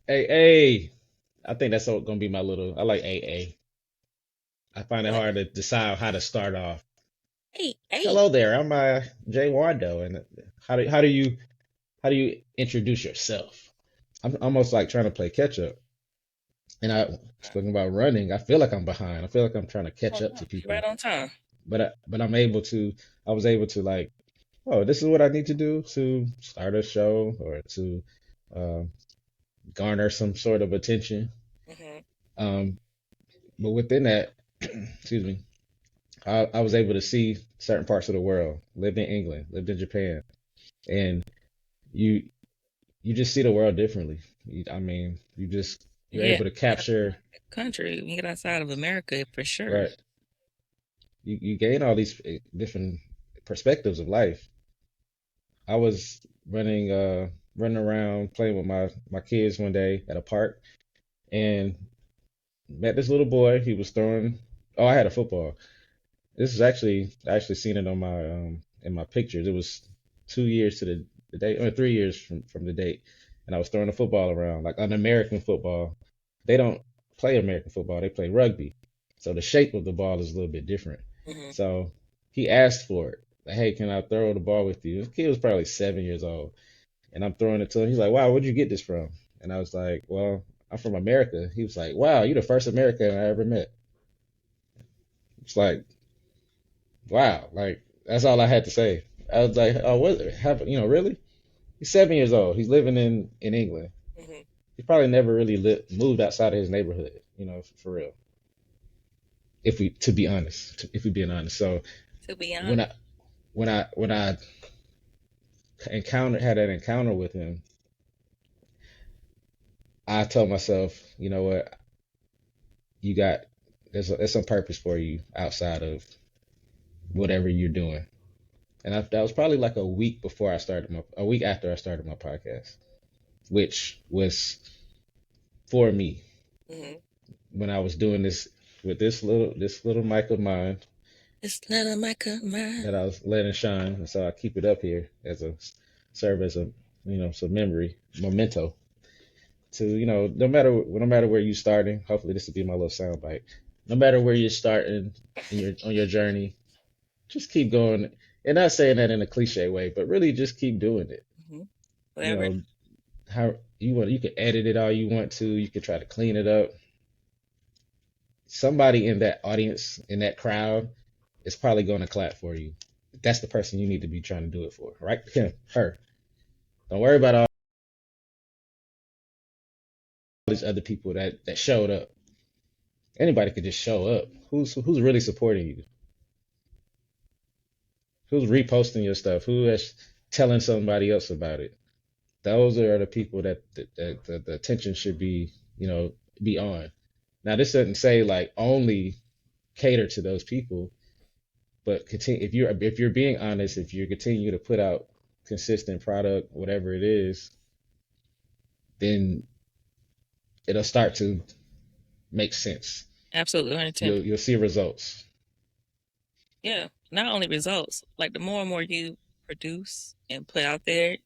AA. I think that's gonna be my little. I like AA. I find it What? hard to decide how to start off. Hey, hey. Hello there, I'm J Wandoe, and how do you introduce yourself? I'm almost like trying to play catch up, and I speaking about running. I feel like I'm behind. I feel like I'm trying to catch Oh, up no, to you're right people, on time. but I'm able to. I was able to like, oh, this is what I need to do to start a show or to uh, garner some sort of attention. Hmm. Um, but within that, excuse me, I was able to see certain parts of the world. Lived in England, lived in Japan, and you you just see the world differently. I mean, you're Yeah, able to get capture, outside the country, we get outside of America for sure. right? You gain all these different perspectives of life. I was running around playing with my kids one day at a park and met this little boy. He was throwing. Oh, I had a football. This is actually I actually seen it on my in my pictures. It was 2 years to the date, or 3 years from the date, and I was throwing a football around like an American football. They don't play American football; they play rugby. So the shape of the ball is a little bit different. Hmm. So he asked for it. Like, hey, can I throw the ball with you? This kid was probably 7 years old, and I'm throwing it to him. He's like, "Wow, where'd you get this from?" And I was like, "Well, I'm from America." He was like, "Wow, you're the first American I ever met." It's like, wow, like that's all I had to say. I was like, oh, what happened? Really? He's 7 years old. He's living in England. Hmm. He probably never really moved outside of his neighborhood. For real. If we to be honest, if we being honest. So To be when honest. I when I had that encounter with him, I told myself, you know what, you got there's some purpose for you outside of whatever you're doing. And that was probably like a week after I started my podcast, which was for me Hmm. when I was doing this with this little mic of mine It's none of my command. that I was letting shine, and so I keep it up here as a serve as a some memory memento to no matter where you're starting. Hopefully this will be my little sound bite. No matter where you're starting on your journey, just keep going. And not saying that in a cliche way, but really just keep doing it. Hmm. You Whatever. know how you can edit it all you want to. You can try to clean it up. Somebody in that audience, in that crowd, is probably going to clap for you. That's the person you need to be trying to do it for, right? Him, her. Don't worry about all these other people that showed up. Anybody could just show up. Who's really supporting you? Who's reposting your stuff? Who is telling somebody else about it? Those are the people that the attention should be on. Now, this doesn't say like only cater to those people, but continue if you're being honest, if you continue to put out consistent product, whatever it is, then it'll start to make sense. Absolutely 110. You'll see results. Yeah. Not only results, like the more and more you produce and put out there,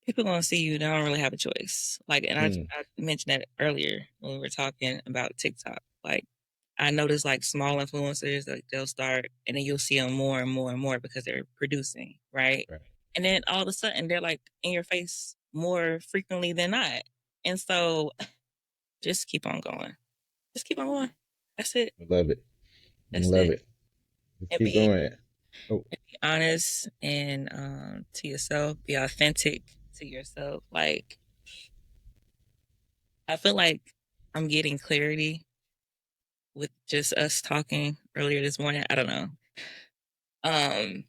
people gonna see you. They don't really have a choice. Like, and Mm, I mentioned that earlier when we were talking about TikTok. Like, I noticed like small influencers, like they'll start, and then you'll see them more and more and more because they're producing, right? right. And then all of a sudden, they're like in your face more frequently than not. And so, just keep on going. Just keep on going. That's it. I love it. I That's love it. it. And Keep be going. Oh, honest and to yourself. Be authentic to yourself. Like, I feel like I'm getting clarity with just us talking earlier this morning. I don't know. Um,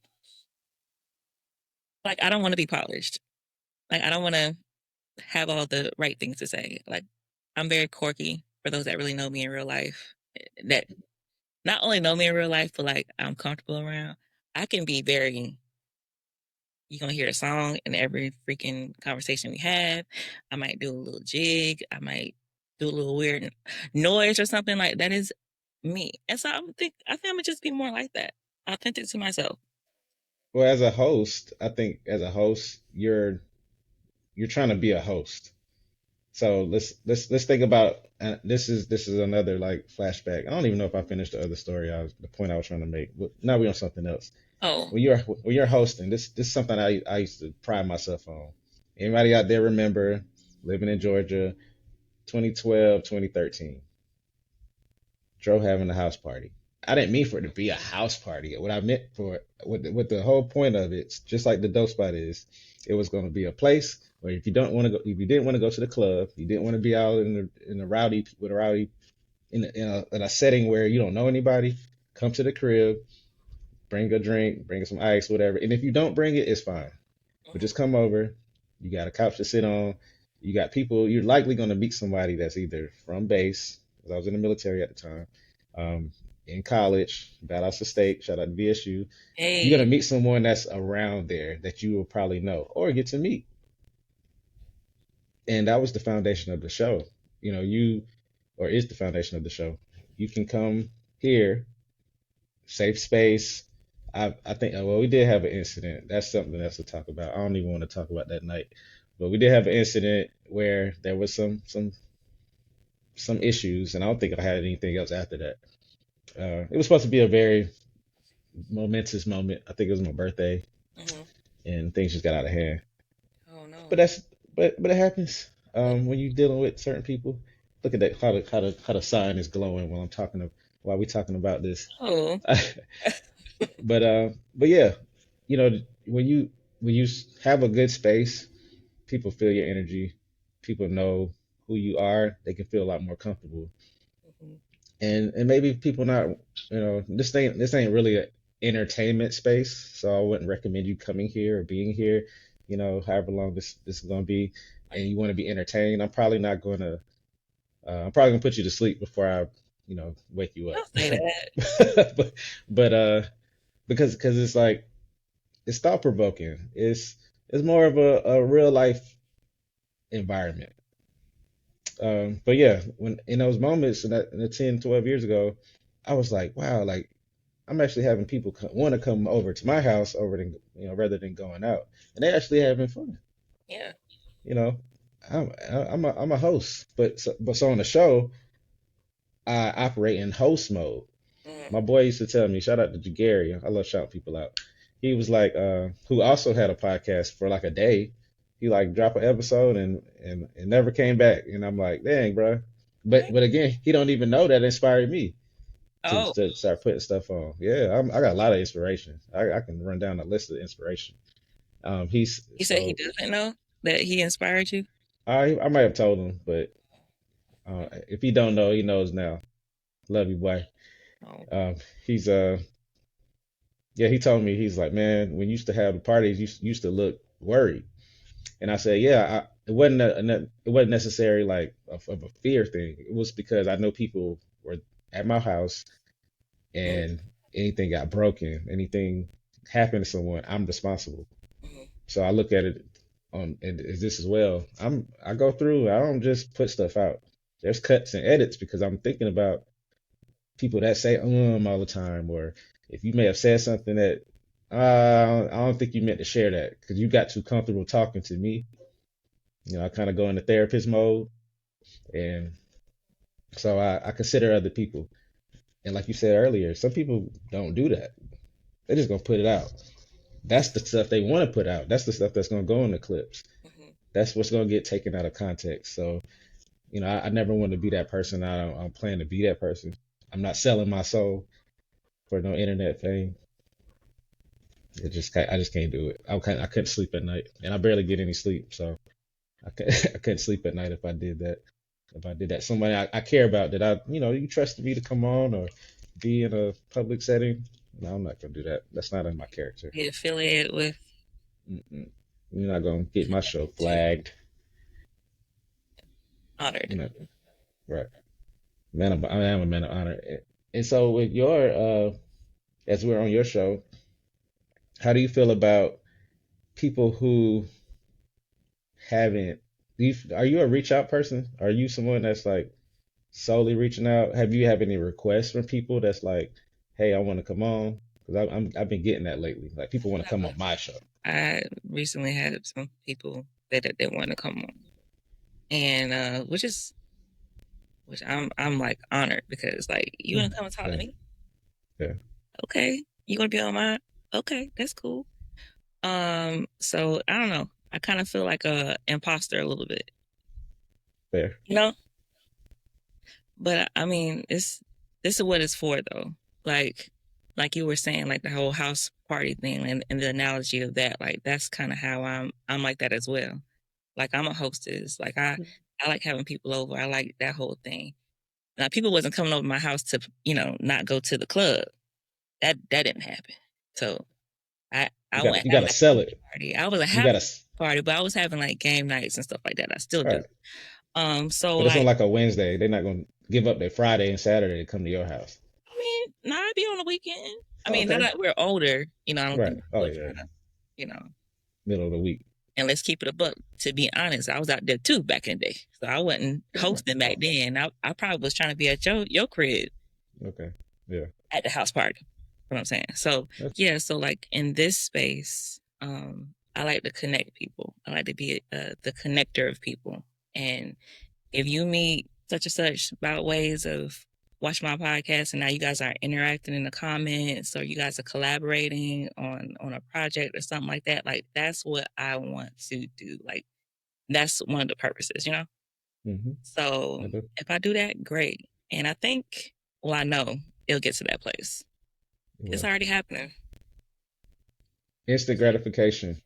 like I don't want to be polished. Like I don't want to have all the right things to say. Like I'm very quirky for those that really know me in real life. That not only know me in real life, but like I'm comfortable around. I can be very. You're gonna hear a song in every freaking conversation we have. I might do a little jig. I might do a little weird noise or something like that. Is me. And so I think I'm gonna just be more like that. Authentic to myself. well, as a host, I think as a host, you're trying to be a host. So let's think about this is another like flashback. I don't even know if I finished the other story. The point I was trying to make. But now we're on something else. Oh, When you're hosting, this is something I used to pride myself on. Anybody out there remember living in Georgia, 2012, 2013? Dro having a house party. I didn't mean for it to be a house party. What I meant for what the whole point of it, just like the Doe Spot is, it was going to be a place where if you don't want to go, if you didn't want to go to the club, you didn't want to be out in the rowdy with a rowdy in a setting where you don't know anybody, come to the crib, bring a drink, bring some ice, whatever. And if you don't bring it, it's fine. But mhm. just come over. You got a couch to sit on. You got people. You're likely going to meet somebody that's either from base, because I was in the military at the time, um, in college, Badass State, shout out to VSU. You're going Hey. to meet someone that's around there that you will probably know or get to meet. And that was the foundation of the show. Or is the foundation of the show. You can come here, safe space. I think well we did have an incident. That's something else to talk about. I don't even want to talk about that night, but we did have an incident where there was some issues, and I don't think I had anything else after that. It was supposed to be a very momentous moment. I think it was my birthday, Hmm. and things just got out of hand. Oh But no. that's but it happens when you're dealing with certain people. Look at that how the sign is glowing while we talking about this. Oh. But yeah, you know when you have a good space, people feel your energy. People know who you are. They can feel a lot more comfortable. Mhm. And maybe people not this ain't really an entertainment space, so I wouldn't recommend you coming here or being here. However long this is gonna be, and Right. you want to be entertained. I'm probably gonna put you to sleep before I wake you up. Don't say that. but because it's like it's thought provoking. It's more of a real life environment. But yeah, when in those moments in the 10, 12 years ago, I was like, wow, like I'm actually having people want to come over to my house over than rather than going out, and they actually having fun. Yeah. You know, I'm a host, but so on the show, I operate in host mode. Hmm. My boy used to tell me, shout out to Jagari. I love shouting people out. He was like, who also had a podcast for like a day. He like dropped an episode and never came back. And I'm like, dang, bro. But What? but again, he don't even know that inspired me to, Oh, to start putting stuff on. Yeah, I got a lot of inspiration. I can run down a list of inspiration. He's you said he so doesn't know that he inspired you? I might have told him, but if he don't know, he knows now. Love you, boy. Oh. Um, he's Yeah, he told me he's like, man, when you used to have the parties, you used to look worried. And I said, yeah, it wasn't necessary like of a fear thing. It was because I know people were at my house Mm-hmm. and anything got broken, anything happened to someone, I'm responsible. Hmm. So I look at it on and is this as well. I go through. I don't just put stuff out. There's cuts and edits because I'm thinking about people that say all the time, or if you may have said something that I don't think you meant to share that because you got too comfortable talking to me. I kind of go into therapist mode, and so I consider other people. And like you said earlier, some people don't do that. They're just gonna put it out. That's the stuff they want to put out. That's the stuff that's gonna go in the clips. Hmm. That's what's gonna get taken out of context. So I never want to be that person. I don't plan to be that person. I'm not selling my soul for no internet fame. I just can't do it. I couldn't sleep at night, and I barely get any sleep, so I couldn't sleep at night if I did that. If I did that, somebody I care about that you trusted me to come on or be in a public setting. No, I'm not gonna do that. That's not in my character. Be affiliated with Mm-mm. You're not gonna get my show you. flagged. Honored. You know, right? I am a man of honor. And so with your as we're on your show, how do you feel about people who haven't? Are you a reach out person? Are you someone that's like solely reaching out? Have you have any requests from people that's like, hey, I want to come on? Because I've been getting that lately. Like people want to come on my show. I recently had some people that want to come on. and which I'm like honored because like you Yeah, wanna come and talk to yeah, me? yeah, Okay. You wanna be on my okay, that's cool. So I don't know. I kind of feel like a imposter a little bit, fair. you know? But I mean, this is what it's for though. Like like you were saying, like the whole house party thing and the analogy of that, like that's kind of how I'm like that as well. Like I'm a hostess. Like I like having people over. I like that whole thing. Now people wasn't coming over my house to, not go to the club. That didn't happen. So I went You having gotta a sell house it. party. I wasn't You having gotta, a party, but I was having like game nights and stuff like that. I still all do. right. So But it's on like like a Wednesday. They're not gonna give up their Friday and Saturday to come to your house. I mean, nah, I'd be on the weekend. I Oh, mean, now okay. that we're older, I don't Right. think Oh we're yeah. trying to, you know, Middle of the week. and let's keep it a buck. To be honest, I was out there too back in the day. So I wasn't Right. hosting back Oh, then. I probably was trying to be at your crib okay. Yeah. at the house party. You know what I'm saying? So That's yeah, so like in this space, I like to connect people. I like to be the connector of people. And if you meet such and such about ways of watch my podcast and now you guys are interacting in the comments or you guys are collaborating on a project or something like that, like that's what I want to do. Like that's one of the purposes, you know? mm-hmm. So I do. if I do that, great. And I think, well, I know it'll get to that place. It's Well, already happening. instant gratification.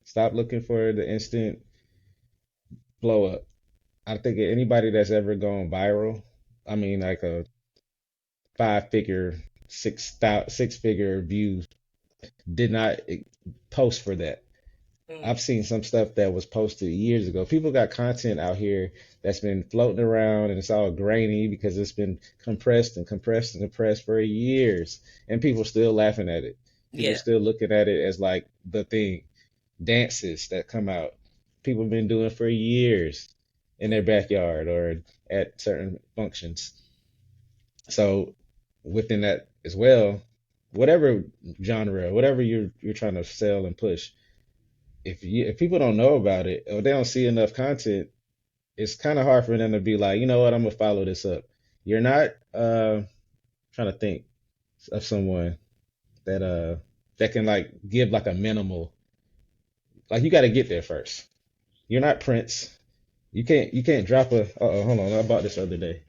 Stop looking for the instant blow up. I think anybody that's ever gone viral, I mean, like a five figure, 6 figure views, did not post for that. Mm, I've seen some stuff that was posted years ago. People got content out here that's been floating around and it's all grainy because it's been compressed and compressed and compressed for years. And people still laughing at it. People yeah. still looking at it as like the thing. Dances that come out. People have been doing for years in their Mm, backyard or at certain functions. So within that as well, whatever genre, whatever you're trying to sell and push, if people don't know about it or they don't see enough content, it's kind of hard for them to be like, you know what, I'm gonna follow this up. You're not trying to think of someone that that can like give like a minimal, like you got to get there first. You're not Prince. You can't drop a. Oh, hold on. I bought this the other day.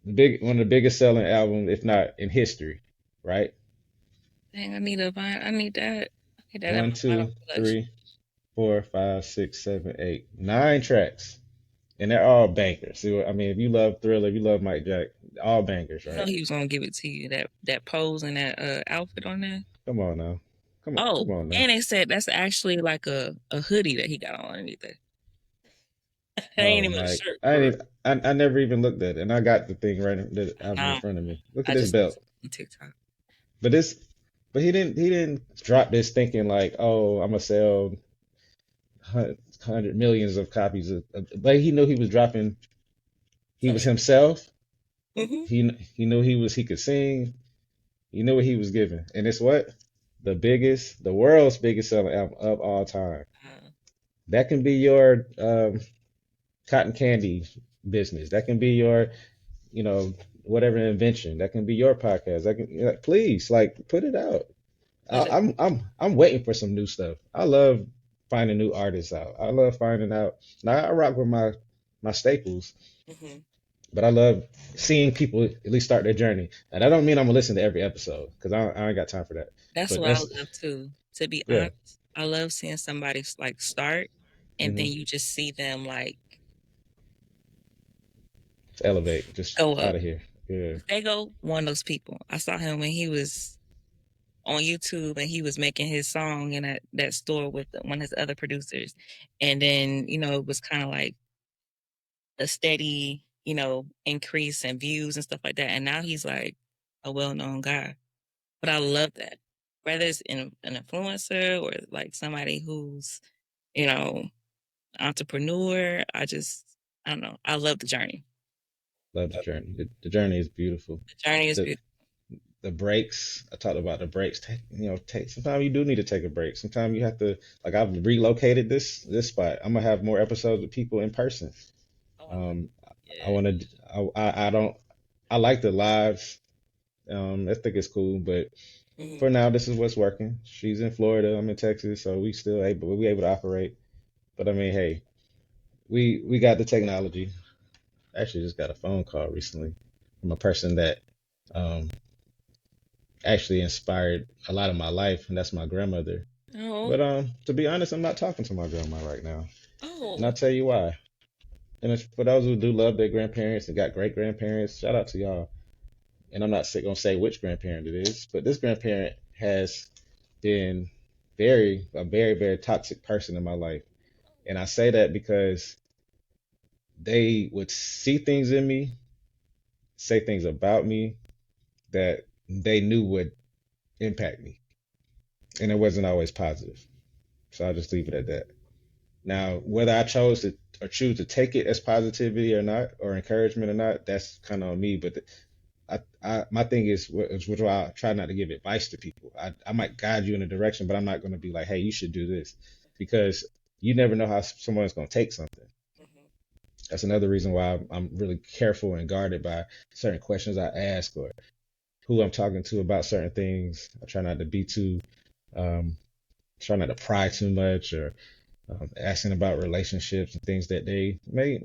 One of the biggest selling albums, if not in history, right? dang, I need that. I need that in One, my vinyl two, collection. 3, 4, 5, 6, 7, 8, 9 tracks, and they're all bangers. See, I mean, if you love Thriller, if you love Mike Jack, all bangers, You know right? he was gonna give it to you, that pose and that outfit on there. Come on now, Oh, come on now. and they said that's actually like a hoodie that he got on underneath it. It ain't Oh, even a Mike, shirt I for didn't. I never even looked at it, and I got the thing right the album in now. front of me. Look at I this just belt. on TikTok. But this, but he didn't drop this thinking like, oh, I'm gonna sell hundred millions of copies but he knew he was dropping. He was Something. himself. Mm-hmm. He knew he could sing. He knew what he was giving, and it's what the world's biggest selling album of all time. Uh, That can be your cotton candy business. That can be your whatever invention. That can be your podcast. That can like, please like put it out. but I'm waiting for some new stuff. I love finding new artists out. I love finding out. Now I rock with my staples, mm-hmm. but I love seeing people at least start their journey. And that don't mean I'm gonna listen to every episode because I ain't got time for that. That's But what I that's love too. To be yeah, honest, I love seeing somebody like start, and then hmm you just see them like elevate, just go out up. of here. Yeah, They go one of those people. I saw him when he was on YouTube and he was making his song in that store with one of his other producers, and then it was kind of like a steady, increase in views and stuff like that. And now he's like a well-known guy. But I love that. Whether it's an influencer or like somebody who's, you know, entrepreneur, I don't know. I love the journey. love the journey. The journey is beautiful. The journey is The beautiful. the breaks. I talked about the breaks. Take sometimes you do need to take a break. Sometimes you have to, like, I've relocated this spot. I'm gonna have more episodes with people in person. Oh, I like. Um, I Yeah. want to. I don't. I like the lives. I think it's cool, but Hmm. for now, this is what's working. She's in Florida. I'm in Texas, so we able to operate. But I mean, hey, we got the technology. Actually, just got a phone call recently from a person that um actually inspired a lot of my life, and that's my grandmother. Oh. But to be honest, I'm not talking to my grandma right now, and I'll Oh. tell you why. And it's for those who do love their grandparents and got great grandparents. Shout out to y'all. And I'm not gonna say which grandparent it is, but this grandparent has been very toxic person in my life. And I say that because they would see things in me, say things about me that they knew would impact me. And it wasn't always positive. So I'll just leave it at that. Now, whether I chose to or choose to take it as positivity or not, or encouragement or not, that's kind of on me. But my thing is which why I try not to give advice to people. I might guide you in a direction, but I'm not going to be like, hey, you should do this, because you never know how someone's going to take something. Hmm. That's another reason why I'm really careful and guarded by certain questions I ask or who I'm talking to about certain things. I try not to be too, um, try not to pry too much or asking about relationships and things that they may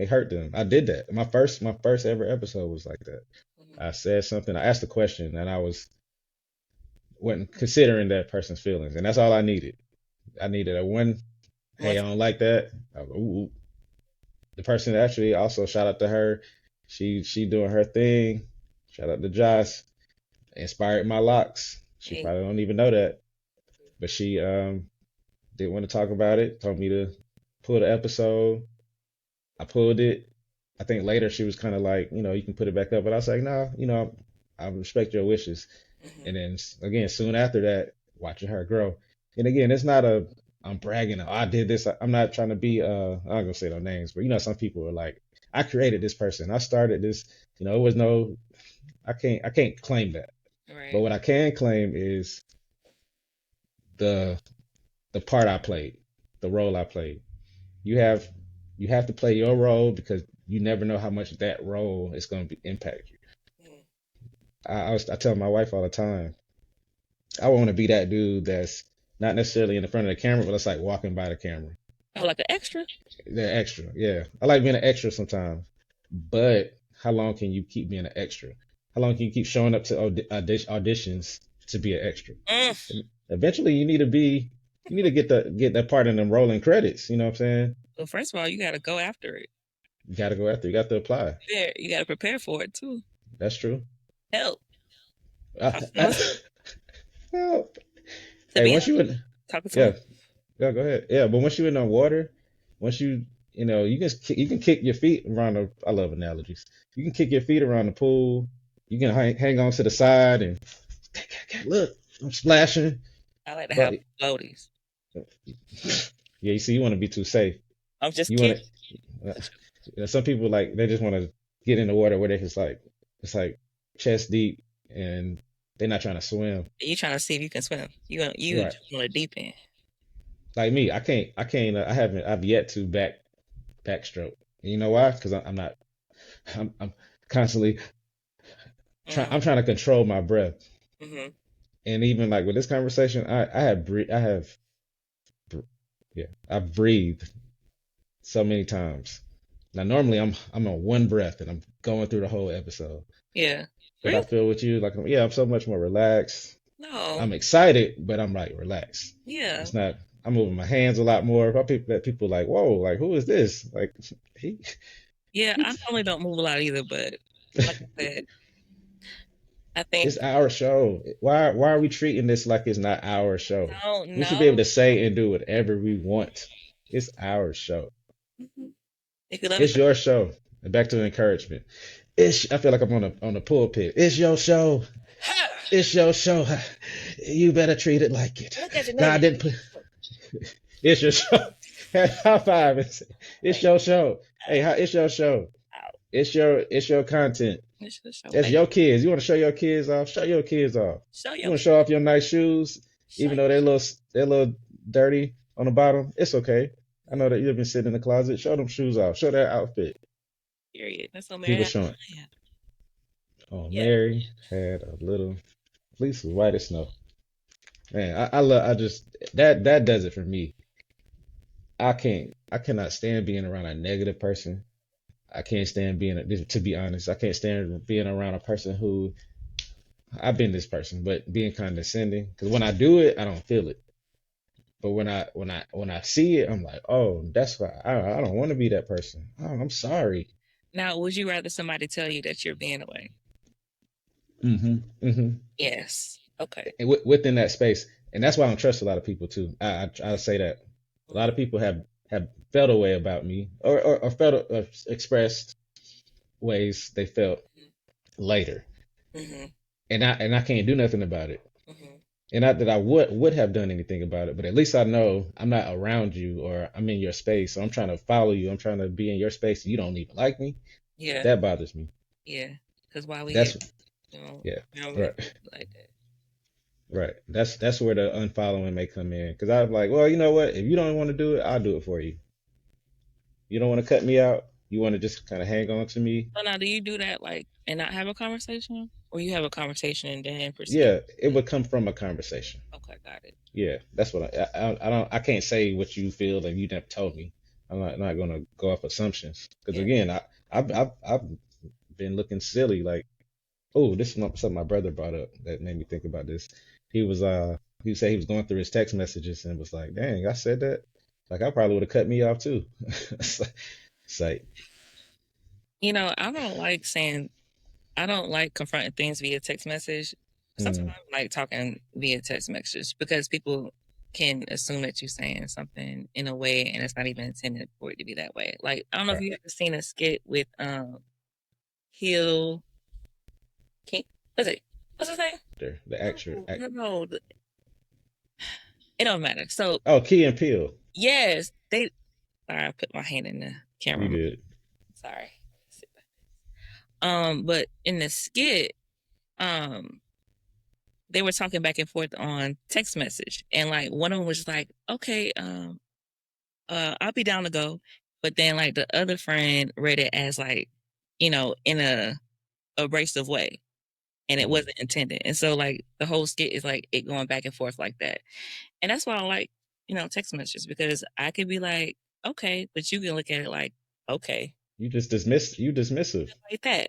hurt them. I did that. My first ever episode was like that. Hmm. I said something. I asked a question, and I wasn't considering that person's feelings, and that's all I needed. I needed a one. Hey, Once. I don't like that. I was, ooh. The person actually also shout out to her. She doing her thing. Shout out to Josh. Inspired my locks. She Hey. probably don't even know that, but she didn't want to talk about it. Told me to pull the episode. I pulled it. I think later she was kind of like, you can put it back up, but I was like, no, I respect your wishes. Hmm. And then again, soon after that, watching her grow. And again, it's not I'm bragging. Oh, I did this. I'm not trying to be. I'm not gonna say no names, but some people are like, I created this person. I started this. It was no. I can't claim that. But Right. what I can claim is the the part I played, the role I played. You have you have to play your role because you never know how much that role is going to impact you. Hmm. I tell my wife all the time, I want to be that dude that's not necessarily in the front of the camera, but it's like walking by the camera. Oh, like an extra. They're extra, yeah. I like being an extra sometimes, but how long can you keep being an extra? How long can you keep showing up to auditions to be an extra? Mm. Eventually, you need to get that part in them rolling credits. You know what I'm saying? Well, first of all, you got to go after it. You got to go after. You got to apply. There, you got to prepare for it too. That's true. Help. I, Talk to I, someone. well, To hey, be once you honest, in, talk to yeah, someone. yeah, go ahead. Yeah, but once you in the water, once you can kick your feet around the. I love analogies. You can kick your feet around the pool. You can hang on to the side and look. I'm splashing, I like to have but floaties. yeah, you see, you want to be too safe. I'm just You want kidding. to. Some people like they just want to get in the water where they can it's like chest deep and they're not trying to swim. You trying to see if you can swim. You Right. just want to deep end. Like me, I can't. I've yet to backstroke. You know why? Because I'm not. I'm constantly trying. Mm. I'm trying to control my breath. Hmm. And even like with this conversation, yeah, I've breathed so many times. Now normally I'm on one breath and I'm going through the whole episode. Yeah. But I Really? feel with you, like yeah, I'm so much more relaxed. No. I'm excited, but I'm like relaxed. Yeah. It's not. I'm moving my hands a lot more. People like, whoa, like who is this? Like he, Yeah. I he's, normally don't move a lot either, but like I said, I think it's our show. Why are we treating this like it's not our show? no, We should be able no. to say and do whatever we want. It's our show. Mhm. If you love it, It's your show. And back to the encouragement. I feel like I'm on a pulpit. It's your show. ha! It's your show. You better treat it like it. Look at your God neighbor. didn't put. It's your show. High five. It's Hey, your show. Hey, it's your show. out. It's your content. It's just show That's face. your kids. You want to show your kids off? Show your kids off. Show You your want to show face. off your nice shoes, Show even your though they're a little dirty on the bottom. It's okay. I know that you've been sitting in the closet. Show them shoes off. Show that outfit. period. That's what He Mary was had showing. to say. Oh, Yeah. Mary had a little fleece was white as snow. Man, I love. I just that does it for me. I cannot stand being around a negative person. I can't stand to be honest, I can't stand being around a person who I've been this person, but being condescending. Because when I do it, I don't feel it. But when I see it, I'm like, oh, that's why I don't want to be that person. Oh, I'm sorry. Now, would you rather somebody tell you that you're being away? Hmm. Hmm. Yes. Okay. Within that space, and that's why I don't trust a lot of people too. I say that a lot of Mm-hmm. people have felt a way about me, or felt expressed ways they felt later, Mm-hmm. and I can't do nothing about it. Mm-hmm. And not that I would have done anything about it, but at least I know I'm not around you or I'm in your space. So I'm trying to follow you. I'm trying to be in your space. And you don't even like me. Yeah. That bothers me. Yeah. Because why we here? That's yeah. We don't really Right. like that. Right. That's where the unfollowing may come in. Because I'm like, well, you know what? If you don't want to do it, I'll do it for you. You don't want to cut me out. You want to just kind of hang on to me. So now, do you do that like and not have a conversation, or you have a conversation and then proceed? Yeah, it would come from a conversation. Okay, got it. Yeah, that's what I don't I can't say what you feel and you never told me. I'm not gonna go off assumptions because Yeah. again I've been looking silly like oh this is something my brother brought up that made me think about this. He was he said he was going through his text messages and was like dang I said that like I probably would have cut me off too. It's like I don't like saying I don't like confronting things via text message. Sometimes mm, I like talking via text messages because people can assume that you're saying something in a way and it's not even intended for it to be that way. Like I don't know if right you ever seen a skit with Hill King. What's his name? there the actual No, no, no. It don't matter. So oh Key and Peele yes, they sorry, I put my hand in the you camera. good Sorry. But in the skit, um, they were talking back and forth on text message, and like one of them was like, "Okay, I'll be down to go," but then like the other friend read it as like, in a abrasive way, and it mm, wasn't intended, and so like the whole skit is like it going back and forth like that, and that's why I like text messages because I could be like, "Okay," but you can look at it like, "Okay," you just dismissive. like that,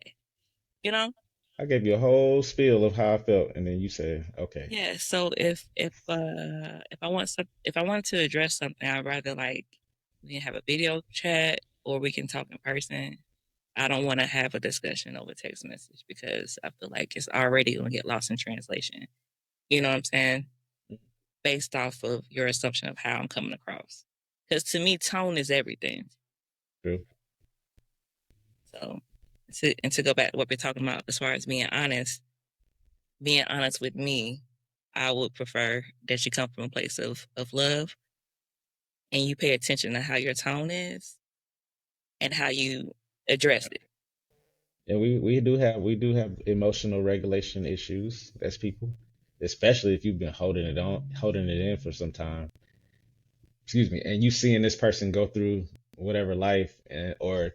you know. I gave you a whole spiel of how I felt, and then you say, "Okay, Yeah, so if I want to address something, I'd rather like we can have a video chat or we can talk in person. I don't want to have a discussion over text message because I feel like it's already gonna get lost in translation. You know what I'm saying? Based off of your assumption of how I'm coming across. Because to me, tone is everything. true." So to go back to what we're talking about as far as being honest with me, I would prefer that you come from a place of love and you pay attention to how your tone is and how you address it. And we do have emotional regulation issues as people, especially if you've been holding it in for some time. Excuse me, and you seeing this person go through whatever life, or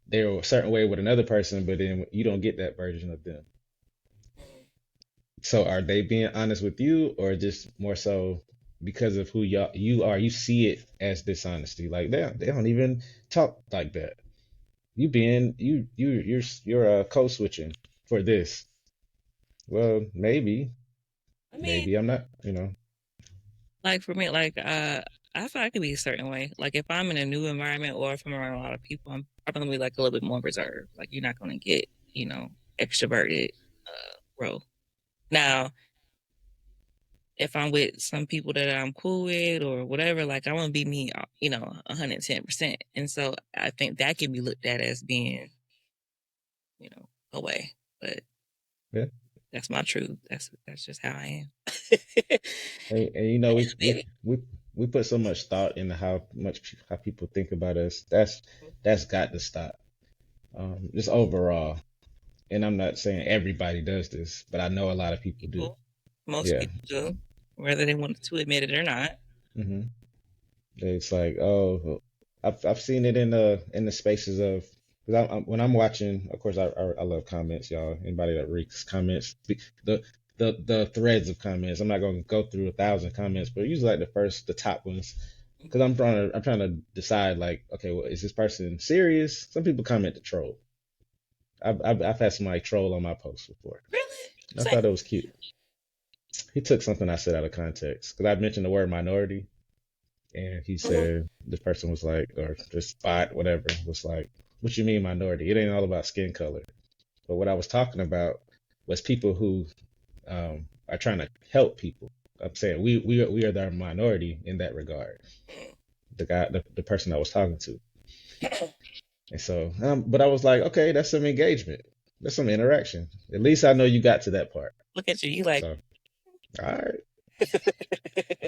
they're a certain way with another person, but then you don't get that version of them. So are they being honest with you, or just more so because of who you are? You see it as dishonesty, like they don't even talk like that. You being you're code switching for this. Well, I mean, maybe I'm not. You know, like for me, like I feel I could be a certain way. Like if I'm in a new environment or if I'm around a lot of people, I'm probably gonna be like a little bit more reserved. Like you're not gonna get, extroverted role. Now, if I'm with some people that I'm cool with or whatever, like I want to be me, 110%. And so I think that can be looked at as being, away. But yeah. that's my truth. That's just how I am. And you know, Yeah, we we baby. we we put so much thought into how people think about us. That's got to stop. Just overall. And I'm not saying everybody does this, but I know a lot of people do. People, most Yeah. people do, whether they want to admit it or not. hmm It's like, oh, I've seen it in the spaces of because when I'm watching, of course, I love comments, y'all. Anybody that reads comments, the the threads of comments. I'm not gonna go through 1,000 comments, but usually like the top ones, because I'm trying to decide like, okay, well, is this person serious? Some people comment to troll. I've had somebody troll on my post before. Really? I Say, thought it was cute. He took something I said out of context because I mentioned the word minority, and he mhm. said this person was like, or this spot, whatever, was like, "What you mean minority? It ain't all about skin color." But what I was talking about was people who are trying to help people. I'm saying we are the minority in that regard. The person I was talking to, and so, but I was like, okay, that's some engagement, that's some interaction. At least I know you got to that part. Look at you. You like, So, all right,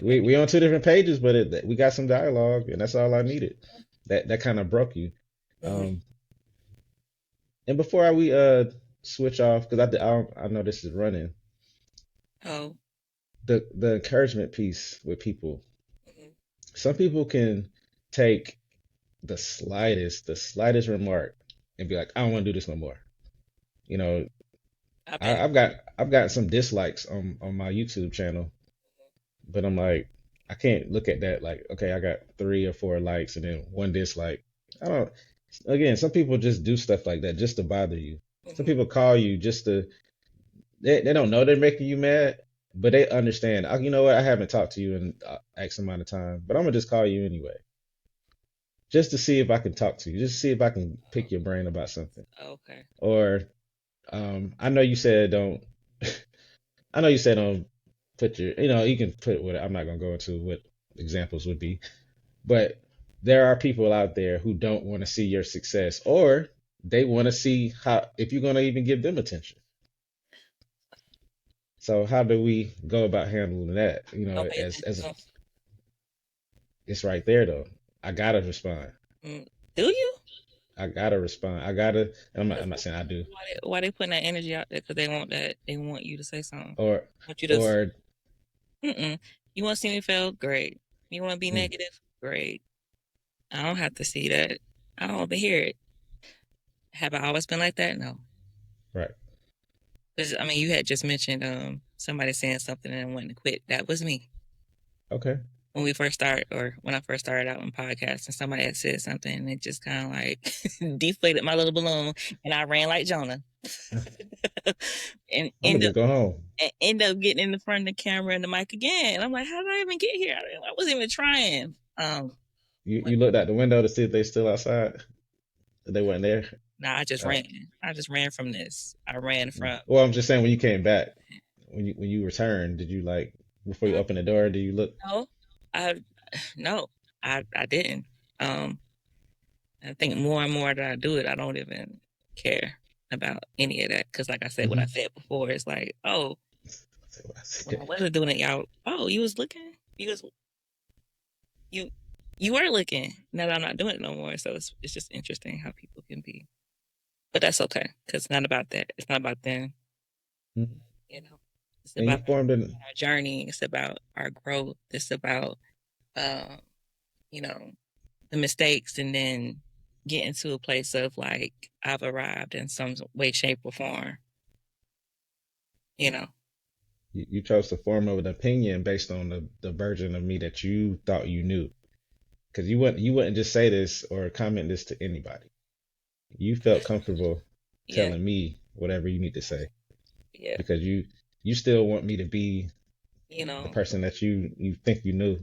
we on two different pages, but we got some dialogue, and that's all I needed. That kind of broke you. mhm. Um, and before we switch off, because I know this is running, Oh, the encouragement piece with people. mhm. Some people can take the slightest remark and be like, I don't want to do this no more. You know, I bet. I've got some dislikes on my YouTube channel, but I'm like, I can't look at that like, okay, I got 3 or 4 likes and then one dislike. I don't. Again, some people just do stuff like that just to bother you. Some Mhm. people call you just to they don't know they're making you mad, but they understand. You know what? I haven't talked to you in X amount of time, but I'm gonna just call you anyway, just to see if I can talk to you, just to see if I can pick your brain about something. Okay. Or I know you said don't. I know you said don't put your. You know, you can put what I'm not gonna go into what examples would be, but there are people out there who don't want to see your success, or they want to see how if you're gonna even give them attention. So how do we go about handling that? You know, Don't pay as attention. it's right there though. I gotta respond. Mm. Do you? I gotta respond. I gotta. Because I'm not saying I do. why they putting that energy out there? Because they want that. They want you to say something. Or Want you to. or Mm-mm. You want to see me fail? Great. You want to be mm, negative? Great. I don't have to see that. I don't want to hear it. Have I always been like that? No. right. 'Cause, I mean, you had just mentioned somebody saying something and wanting to quit. That was me Okay. when we first started, or when I first started out in podcasts, and somebody had said something, and it just kind of like deflated my little balloon, and I ran like Jonah, and I'm gonna just go home. end up getting in the front of the camera and the mic again. And I'm like, how did I even get here? I wasn't even trying. You looked out the window to see if they still outside. They weren't there. Nah, I just Uh, ran. I just ran from this. I ran from. well, I'm just saying when you came back, when you returned, did you like before you opened the door? Do you look? No, I no, I didn't. Um, I think more and more that I do it, I don't even care about any of that. Because, like I said, what I Mm-hmm. said before is like, oh, Say what I when I said. wasn't doing it, y'all. Oh, you was looking. You you were looking. Now that I'm not doing it no more, so it's just interesting how people can be. But that's okay, because it's not about that. It's not about them. Mhm. You know, it's And you about formed an. our journey. It's about our growth. It's about um, you know, the mistakes, and then getting to a place of like I've arrived in some way, shape, or form. You know, You chose to form an opinion based on the version of me that you thought you knew. Because you wouldn't just say this or comment this to anybody. You felt comfortable yeah, telling me whatever you need to say yeah. because you still want me to be You the know, person that you think you know,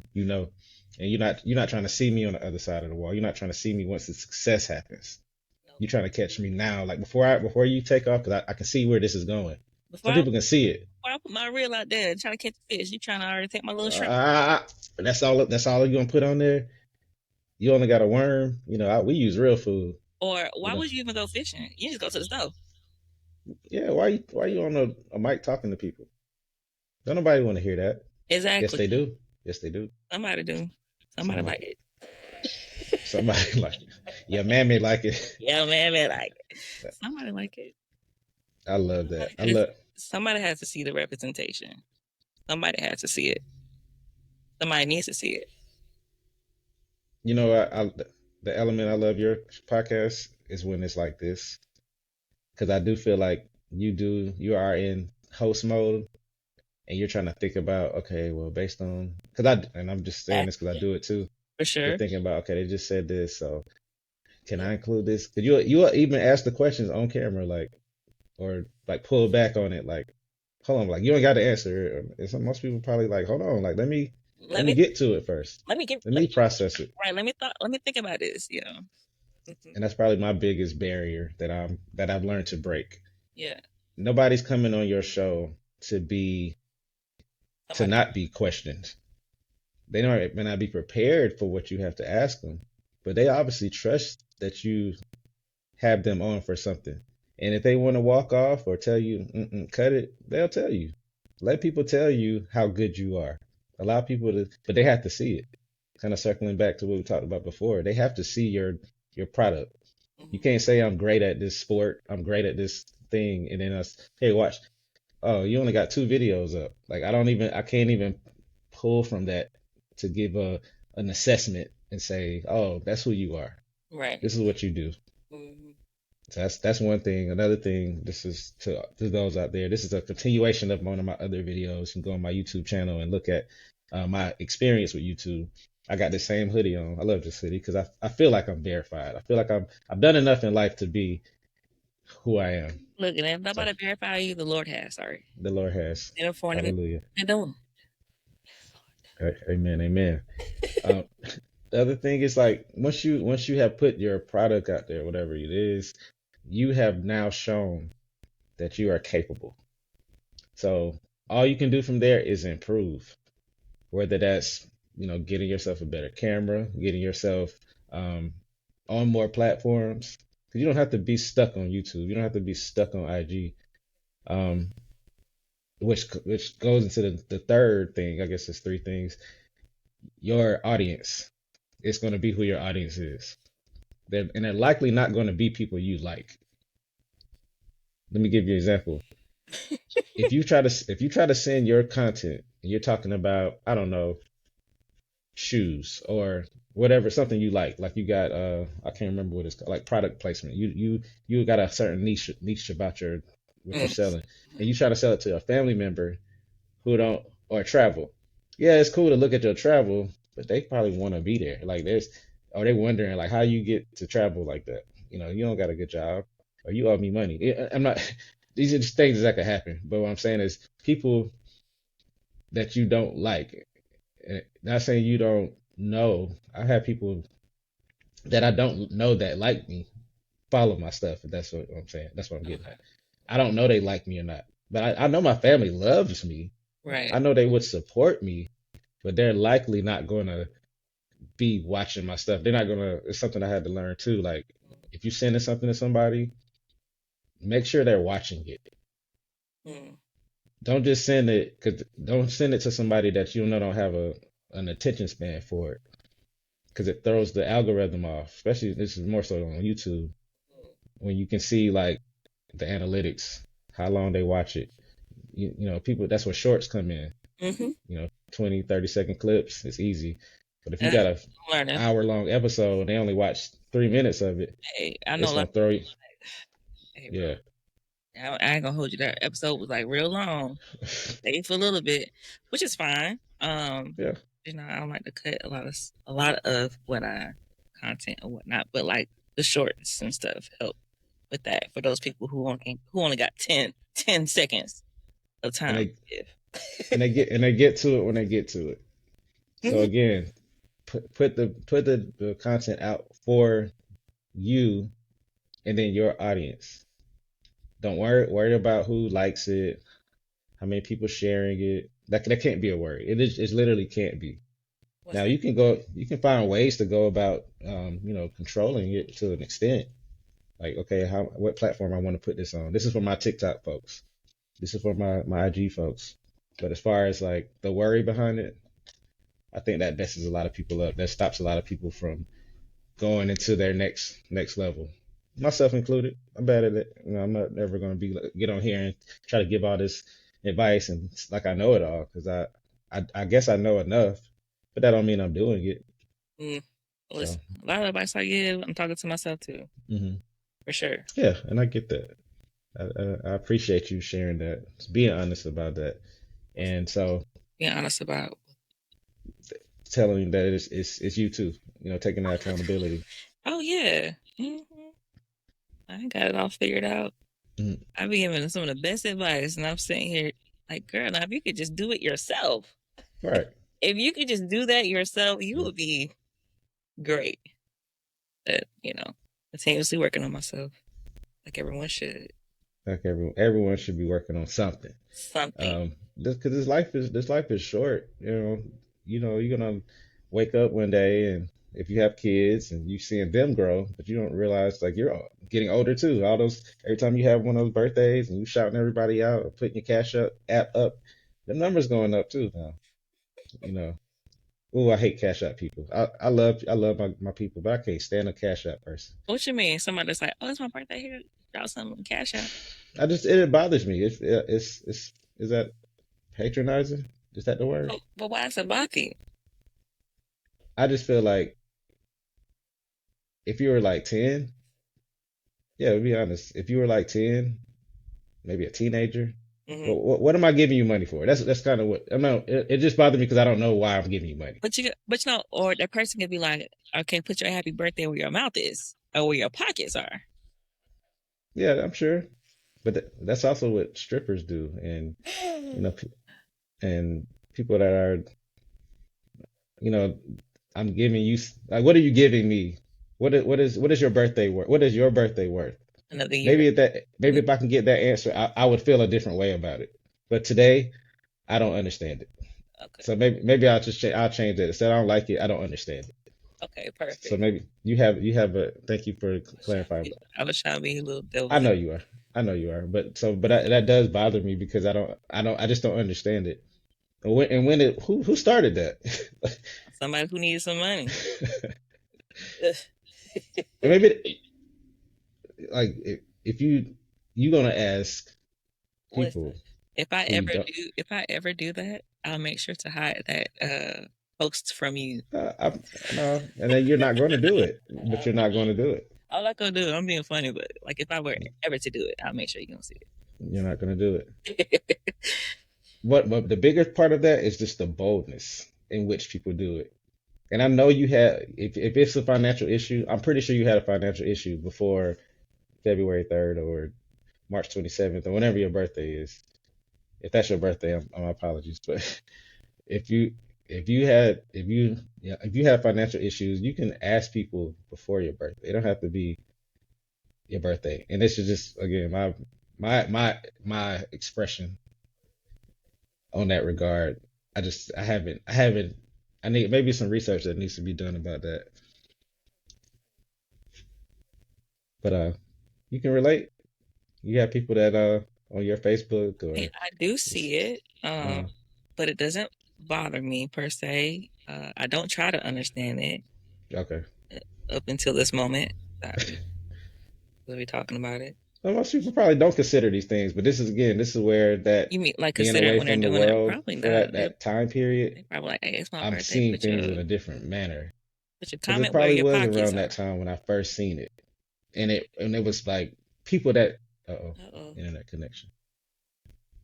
and you're not trying to see me on the other side of the wall. You're not trying to see me once the success happens. no. You're trying to catch me now, like before you take off, because I can see where this is going. Before Some I people can see it. before I put my reel out there trying to catch a fish, you trying to already take my little shrimp. Uh, that's all. That's all you're gonna put on there. You only got a worm. You know, we use real food. Or You why know, would you even go fishing? You just go to the stove. yeah. Why you on a mic talking to people? Don't nobody want to hear that. Yes, Exactly. they do. Yes, they do. Somebody do. Somebody Somebody, like it. somebody like, yeah, man, may like it. Yeah, man, like it. Somebody like it. I love that. Somebody I has, love. somebody has to see the representation. Somebody has to see it. Somebody needs to see it. You know, the element I love your podcast is when it's like this, because I do feel like you are in host mode and you're trying to think about, okay, well, based on, because and I'm just saying this because I Accurate, do it too. for You're sure. thinking about, okay, they just said this, so can Yeah. I include this? Because you even ask the questions on camera, like, or like pull back on it, like, hold on, like you ain't got to answer it. Most people probably like, hold on, like let Let me me get to it first. let me get Let me process it. right. Let me think about this. Yeah. And that's probably my biggest barrier that I've learned to break. Yeah. Nobody's coming on your show to be to Somebody. not be questioned. They don't may not be prepared for what you have to ask them, but they obviously trust that you have them on for something. And if they want to walk off or tell you, cut it, they'll tell you. Let people tell you how good you are. Allow people to, but they have to see it. Kind of circling back to what we talked about before, they have to see your product. You Mhm. can't say I'm great at this sport, I'm great at this thing, and then us, hey, watch. Oh, you only got two videos up. Like I can't even pull from that to give a an assessment and say, oh, that's who you are. Right. This is what you do. Mhm. So that's one thing. Another thing, this is to those out there. This is a continuation of one of my other videos. You can go on my YouTube channel and look at my experience with YouTube. I got the same hoodie on. I love this hoodie because I feel like I'm verified. I feel like I've done enough in life to be who I am. Look, and if So nobody verify you, the Lord has. Sorry. the Lord has. In front of me. Hallelujah. And don't. Amen. Amen. Um, the other thing is like once you have put your product out there, whatever it is, you have now shown that you are capable. So all you can do from there is improve. Whether that's getting yourself a better camera, getting yourself um, on more platforms. Because you don't have to be stuck on YouTube. You don't have to be stuck on IG. Um, which goes into the third thing. I guess there's three things. Your audience. It's going to be who your audience is. And they're likely not going to be people you like. Let me give you an example. If you try to send your content and you're talking about, I don't know, shoes or whatever, something you like you got I can't remember what it's called, like product placement. You got a certain niche about your what you're Mm. selling, and you try to sell it to a family member who don't, or travel. Yeah, it's cool to look at your travel, but they probably want to be there. Like there's, or they wondering like how you get to travel like that. You don't got a good job, or you owe me money. I'm not. These are just things that could happen. But what I'm saying is people that you don't like. Not saying you don't know. I have people that I don't know that like me follow my stuff. If that's what I'm saying. That's what I'm getting Okay. at. I don't know they like me or not, but I know my family loves me. Right. I know they would support me, but they're likely not going to be watching my stuff. They're not going to. It's something I had to learn too. Like if you're sending something to somebody, make sure they're watching it. Mm. Don't just send it because don't send it to somebody that you know don't have a an attention span for it because it throws the algorithm off. Especially this is more so on YouTube when you can see like the analytics, how long they watch it. People, that's where shorts come in. Mm-hmm. 20, 30-second clips. It's easy. But if you And got a I'm learning. hour long episode and they only watch 3 minutes of it, Hey, I know it's a lot. gonna throw you. Hey, bro. Yeah, I ain't gonna hold you. That episode was like real long. Stayed for a little bit, which is fine. yeah. I don't like to cut a lot of what I content or whatnot, but like the shorts and stuff help with that for those people who only got 10 seconds of And time they to and they get to it when they get to it. So give. again, put the content out for you and then your audience. Don't worry about who likes it, how many people sharing it. That can't be a worry. It literally can't be. What's Now that? you can find ways to go about controlling it to an extent. Like okay, what platform I want to put this on. This is for my TikTok folks. This is for my IG folks. But as far as like the worry behind it, I think that messes a lot of people up. That stops a lot of people from going into their next level. myself included. I'm bad at it. You know, I'm not ever going to be get on here and try to give all this advice and like I know it all because I guess I know enough, but that don't mean I'm doing it. Mm. So Listen, a lot of advice I give, I'm talking to myself too, hmm for sure. yeah, and I get that. I appreciate you sharing that, being honest about that, and so Being honest about. telling that it's you too. You know, taking that accountability. Oh yeah, I ain't got it all figured out. Mm, I be giving some of the best advice, and I'm sitting here like, girl, now if you could just do it yourself, right. if you could just do that yourself, you Mm, would be great. But continuously working on myself, like everyone should. like everyone should be working on something. Something. Because this life is short. You're gonna wake up one day, and if you have kids and you seeing them grow, but you don't realize like you're getting older too. All those every time you have one of those birthdays and you shouting everybody out or putting your cash up app up, the numbers going up too now. You know. Oh, I hate cash app people. I love my people, but I can't stand a cash app person. What you mean? Somebody that's like, oh, it's my birthday here. Drop some cash out. It bothers me. It's is that patronizing? Is that the word? But why is it Baki? I just feel like if you were like 10, yeah, to be honest, if you were like 10, maybe a teenager, Hmm. what am I giving you money for? That's kind of what I know. It just bothered me because I don't know why I'm giving you money. Or that person could be like, okay, put your happy birthday where your mouth is or where your pockets are. Yeah, I'm sure, but that's also what strippers do, and you know, and people that are, you know, I'm giving you like, what are you giving me? What is your birthday worth? What is your birthday worth? Another year. Maybe if I can get that answer, I would feel a different way about it. But today, I don't understand it. Okay. So maybe I'll change that. Instead, I don't like it. I don't understand it. Okay, So perfect. maybe you have a thank you for clarifying. I was trying to be a little I devil's. know you are. I know you are. That does bother me because I just don't understand it. And when who started that? Somebody who needs some money. Maybe like if you gonna ask Listen, people who don't. if I ever do that, I'll make sure to hide that post from you. No, and then you're not going to do it, but you're not going to do it. I'm not gonna do it. I'm being funny, but like if I were ever to do it, I'll make sure you don't see You're not going to do it. it. But the bigger part of that is just the boldness in which people do it. And I know you had, if it's a financial issue, I'm pretty sure you had a financial issue before February 3rd or March 27th or whenever your birthday is. If that's your birthday, my apologies. But if you if you have financial issues, you can ask people before your birthday. It don't have to be your birthday. And this is just again my expression on that regard. I haven't I need maybe some research that needs to be done about that. But you can relate. You have people that on your Facebook or I do see it, uh but it doesn't bother me per se. I don't try to understand it okay. up until this moment that we talking about it. Well, most people probably don't consider these things, but this is where that You mean like being consider it away when they're from the doing it? world Probably for not. that time period, They probably like, hey, it's my I'm birthday. seeing things in a different manner. Put your Because it comment where probably your was pockets around that are. time when I first seen it. And it was like people that Uh-oh. internet connection.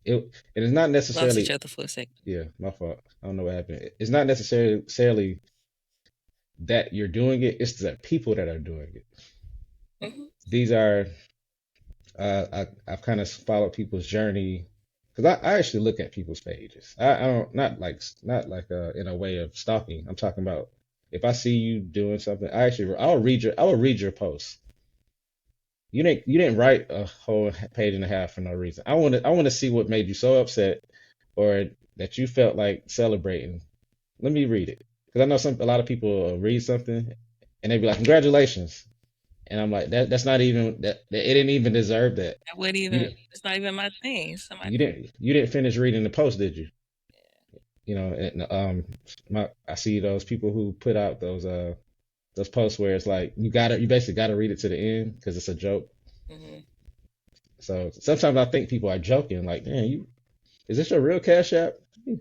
It is not Lost each necessarily other for a second. yeah, my fault. I don't know what happened. It's not necessarily that you're doing it, it's the people that are doing it. Hmm. These are I've kind of followed people's journey because I actually look at people's pages. I don't not like in a way of stalking. I'm talking about if I see you doing something, I will read your post. You didn't write a whole page and a half for no reason. I want to see what made you so upset or that you felt like celebrating. Let me read it because I know a lot of people read something and they be like congratulations, and I'm like that's not even that it didn't even deserve that. That would You even. didn't It's not even my thing. Somebody. you didn't finish reading the post, did you? And I see those people who put out those those posts where it's like you basically gotta read it to the end because it's a joke. Hmm. So sometimes I think people are joking, like, man, is this your real Cash App? Let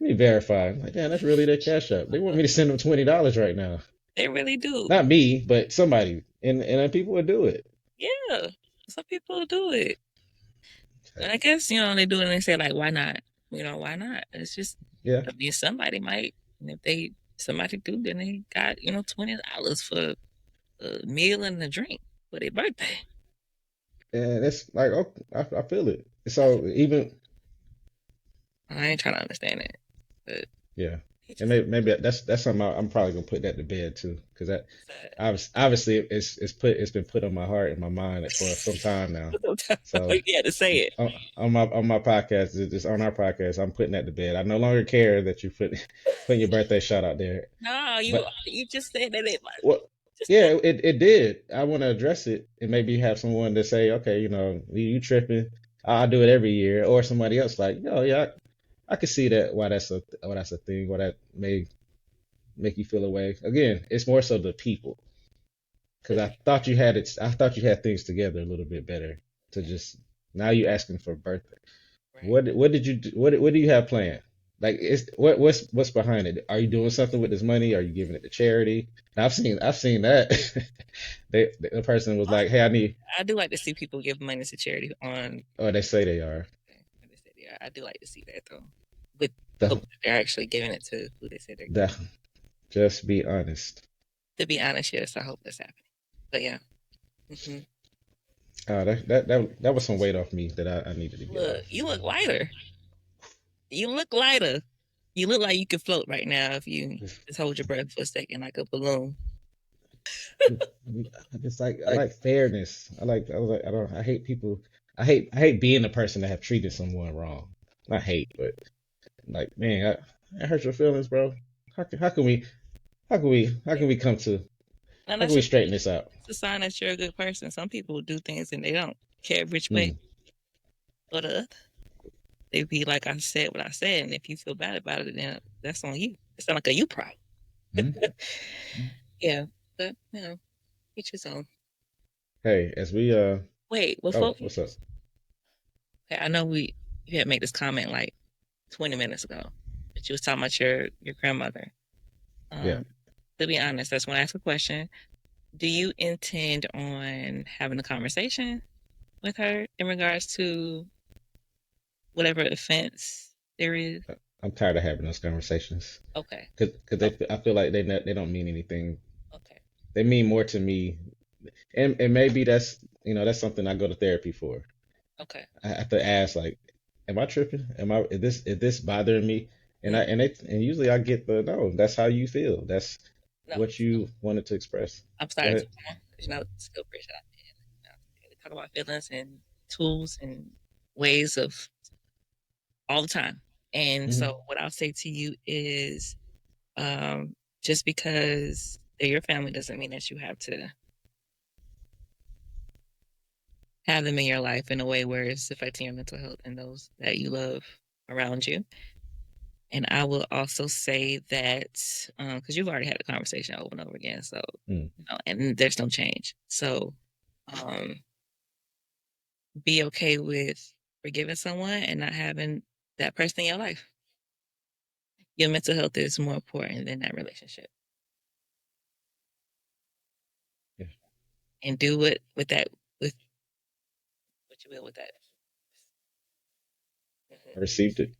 me verify. I'm like, damn, that's really their Cash App. They want me to send them $20 right now. They really do. Not me, but somebody, and then people would do it. Yeah, some people do it. And I Okay. guess, they do it and they say, like, why not? Why not? It's just, Yeah, I mean, somebody might, and if somebody do, then they got, $20 for a meal and a drink for their birthday. and it's like, oh, I feel it. That's, So even I ain't trying to understand it, but yeah, it's and just maybe that's something I'm probably gonna put that to bed too, because that sad. obviously it's been put on my heart and my mind for some time now. So You had to say it. on my podcast, just on our podcast, I'm putting that to bed. I no longer care that you putting your birthday shout out there, No, you but you just said that it might what? just say Yeah, it did. I want to address it and maybe have someone to say, okay, you tripping. I do it every year, or somebody else like, oh yeah, I can see that why that's a thing, why that may make you feel away. Again, it's more so the people because it. I thought you had things together a little bit better to just now you asking for a birthday. Right. What did you do? What do you have planned? Like what's behind it? Are you doing something with this money? Are you giving it to charity? Now, I've seen that. The person was like, "Hey, I need," I do like to see people give money to charity on. or they say they are. When they say they are. I do like to see that though, with The, hope that they're actually giving it to who they say they're giving. the, just be honest. To be honest, yes, I hope that's happening. But yeah, hmm That was some weight off me that I needed to get look, off. you look lighter. You look lighter. You look like you could float right now if you just hold your breath for a second, like a balloon. I Like, like fairness. I don't I hate people. I hate being the person that have treated someone wrong. Not hate, but like man, I hurt your feelings, bro. How can we how can we come to and how can that's we just straighten this out? it's a sign that you're a good person. Some people do things and they don't care which way Mm, or the other. They be like, I said what I said, and if you feel bad about it, then that's on you. It's not like a you problem. mm, mm. Yeah, but each his own. Hey, as we Wait, oh, before what's up? okay, I know you had made this comment like 20 minutes ago, but you was talking about your grandmother. Yeah, Um, to be honest, that's when I ask a question. Do you intend on having a conversation with her in regards to whatever offense there is? I'm tired of having those conversations Okay. because Oh, I feel like they don't mean anything. okay. They mean more to me, and maybe that's something I go to therapy for. Okay. I have to ask like, am I tripping? Is this bothering me? And Mm, usually I get the no. That's how you feel. That's no, what you wanted to express. I'm Go starting to ahead. skill bridge that I'm in. We talk about feelings and tools and ways of all the time. And Hmm. so what I'll say to you is just because they're your family doesn't mean that you have to have them in your life in a way where it's affecting your mental health and those that you love around you. And I will also say that because you've already had a conversation over and over again, so Mm. and there's no change. So um, be okay with forgiving someone and not having that person in your life. Your mental health is more important than that relationship, Yeah. and do it with that with what you will with that. I Mhm. received it.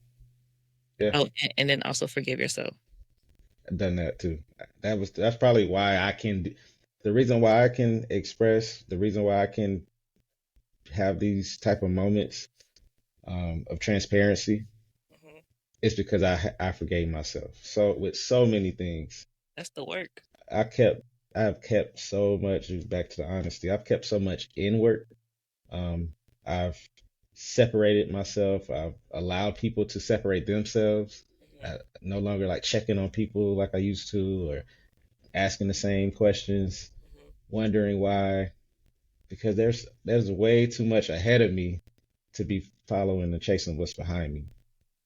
Yeah, Oh, and then also forgive yourself. I've done that too. That's probably why the reason why I can express, the reason why I can have these type of moments of transparency Hmm. is because I forgave myself. So with so many things, That's the work. I kept I've kept so much. Back to the honesty, I've kept so much inward. I've separated myself. I've allowed people to separate themselves. Hmm. No longer like checking on people like I used to, or asking the same questions, Hmm. wondering why. Because there's way too much ahead of me to be following and chasing what's behind me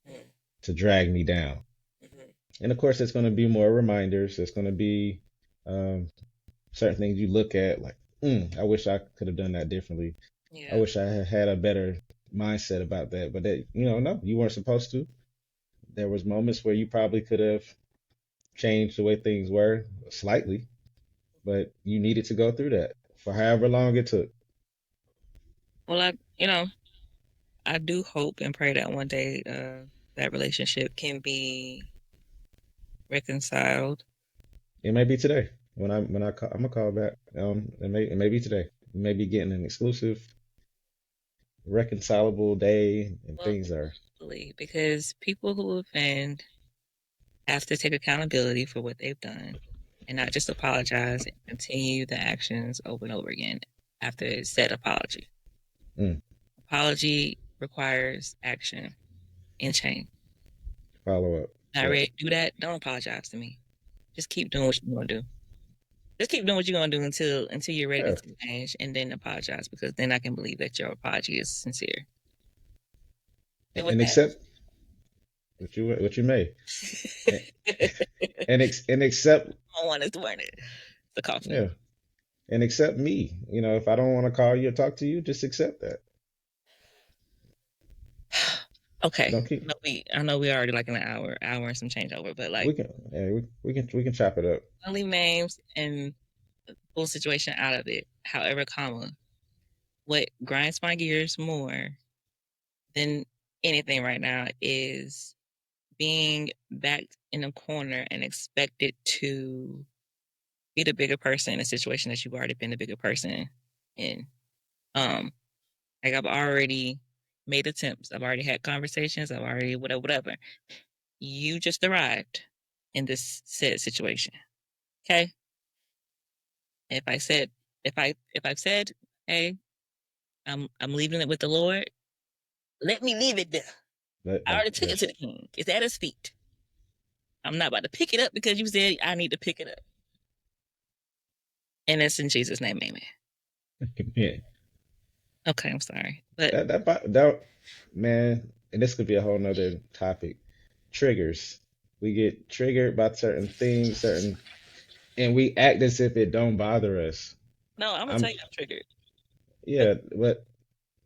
Hmm. to drag me down. Hmm. And of course, it's going to be more reminders. It's going to be Um, certain things you look at like, I wish I could have done that differently. I Yeah. wish I had had a better mindset about that. But that, no, you weren't supposed to. There was moments where you probably could have changed the way things were slightly, but you needed to go through that for however long it took. Well, I do hope and pray that one day that relationship can be reconciled. It may be today I'm gonna call back. It may be today. You may be getting an exclusive, reconcilable day, and Well, things are. hopefully, because people who offend have to take accountability for what they've done and not just apologize and continue the actions over and over again after said apology. Mm, Apology requires action and change. follow up. Not Yep. ready to do that, don't apologize to me. Just keep doing what you're gonna do. Just keep doing what you're gonna do until you're ready Yeah. to change and then apologize because then I can believe that your apology is sincere. And with And that, accept what you may. And I and accept. don't want us to burn it. The coffee. Yeah. And accept me. If I don't want to call you or talk to you, just accept that. Okay. Don't keep. I know we already like an hour and some change over, but like We can. Yeah, we can chop it up. I'll leave names and full situation out of it. However, comma, what grinds my gears more than anything right now is being backed in a corner and expected to be the bigger person in a situation that you've already been the bigger person in. Um, like I've already made attempts. I've already had conversations. I've already whatever. You just arrived in this said situation. Okay. If I said if I've said, hey, I'm leaving it with the Lord, let me leave it there. I already took Yeah. it to the king. It's at his feet. I'm not about to pick it up because you said I need to pick it up. And it's in Jesus' name, amen. Yeah. Okay, I'm sorry. But That man, and this could be a whole nother topic. Triggers. We get triggered by certain things, and we act as if it don't bother us. no, I'm gonna I'm tell you I'm triggered. But Yeah, but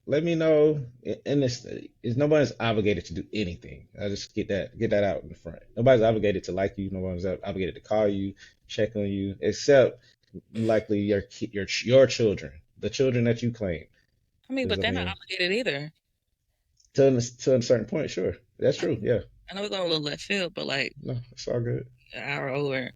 let me know. In this, is nobody's obligated to do anything. I just get that out in the front. Nobody's obligated to like you. Nobody's obligated to call you, check on you, except likely your children, the children that you claim. I mean, Because but I they're not mean, obligated either. to a certain point, sure, that's I, true. Yeah, I know we're going a little left field, but like no, it's all good. an hour over.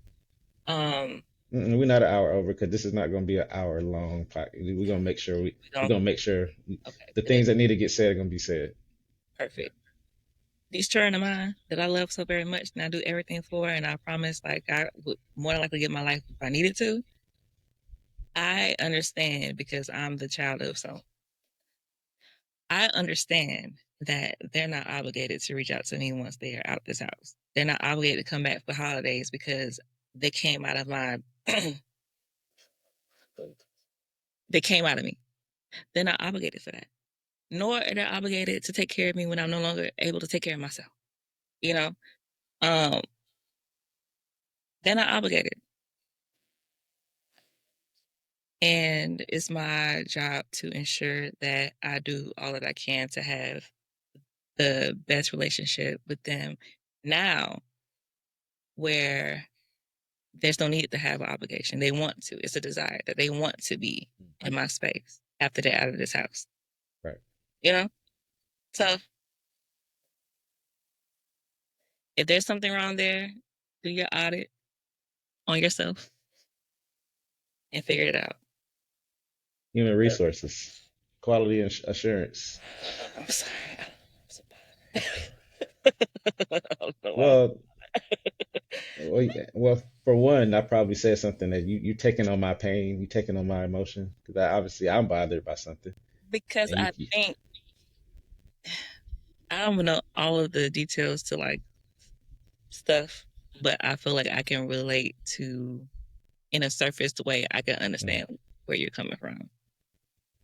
Um, We're not an hour over because this is not going to be an hour long podcast. We're gonna make sure we we're don't. gonna make sure Okay, the good, things that need to get said are gonna be said. perfect. These children of mine that I love so very much, and I do everything for, and I promise, like I would more than likely give my life if I needed to. I understand because I'm the child of so. I understand that they're not obligated to reach out to me once they are out this house. They're not obligated to come back for holidays because they came out of my they came out of me. They're not obligated for that. Nor are they obligated to take care of me when I'm no longer able to take care of myself. You know? Um, they're not obligated. And it's my job to ensure that I do all that I can to have the best relationship with them now where there's no need to have an obligation. They want to. It's a desire that they want to be in my space after they're out of this house. Right. You know? So if there's something wrong there, do your audit on yourself and figure it out. Human resources, quality assurance. I'm sorry. I don't know why. Well, well, for one, I probably said something that you taking on my pain, you taking on my emotion, because obviously I'm bothered by something, Because and I think I don't know all of the details to like stuff, but I feel like I can relate to in a surfaced way. I can mm, understand where you're coming from,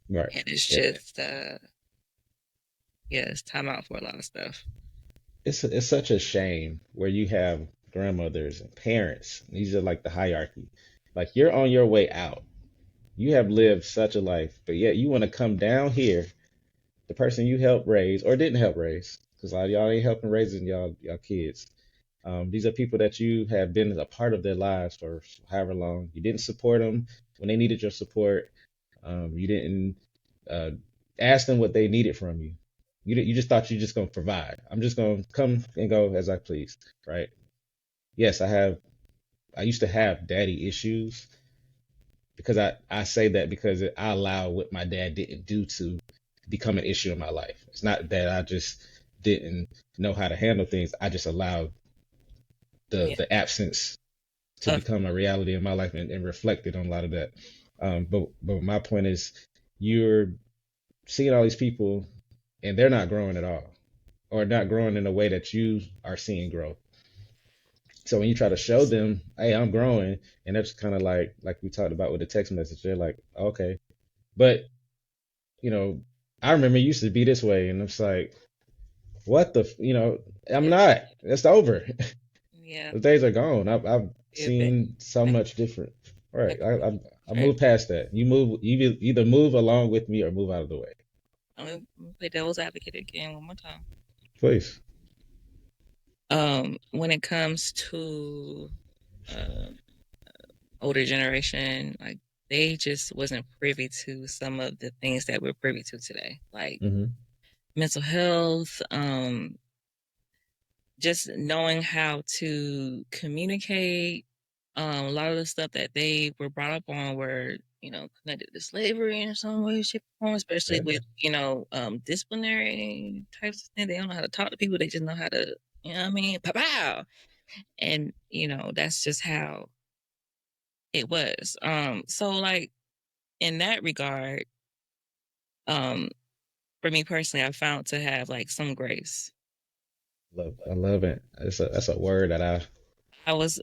right, and it's yeah, just yeah, it's time out for a lot of stuff. it's such a shame where you have grandmothers and parents. These are like the hierarchy. Like you're on your way out. You have lived such a life, but yet you want to come down here, the person you helped raise or didn't help raise, because a lot of y'all ain't helping raising y'all kids. These are people that you have been a part of their lives for however long. You didn't support them when they needed your support. You didn't uh, ask them what they needed from you. You just thought you just gonna provide. I'm just gonna come and go as I please, right? Yes, I have. I used to have daddy issues because I say that because I allow what my dad didn't do to become an issue in my life. It's not that I just didn't know how to handle things. I just allowed Yeah. the absence to Of become a reality in my life and reflected on a lot of that. But my point is, you're seeing all these people and they're not growing at all, or not growing in a way that you are seeing growth. So when you try to show them, hey, I'm growing, and that's kind of like we talked about with the text message, they're like, okay, but you know, I remember it used to be this way, and it's like, what the, I'm yeah. not. It's over. Yeah. The days are gone. I've If it, seen so like, much different. Right. like, I right. moved past that. You move. You either move along with me or move out of the way. I'm gonna play devil's advocate again one more time. Please. When it comes to uh, older generation, like they just wasn't privy to some of the things that we're privy to today, like Mm-hmm. mental health, just knowing how to communicate. A lot of the stuff that they were brought up on were, connected to slavery in some way, shape, or form, especially Yeah. with, disciplinary types of things. They don't know how to talk to people. They just know how to, you know what I mean? Pow pow. And, that's just how it was. So like in that regard, um, for me personally, I found to have like some grace. I love it. That's a word that I I was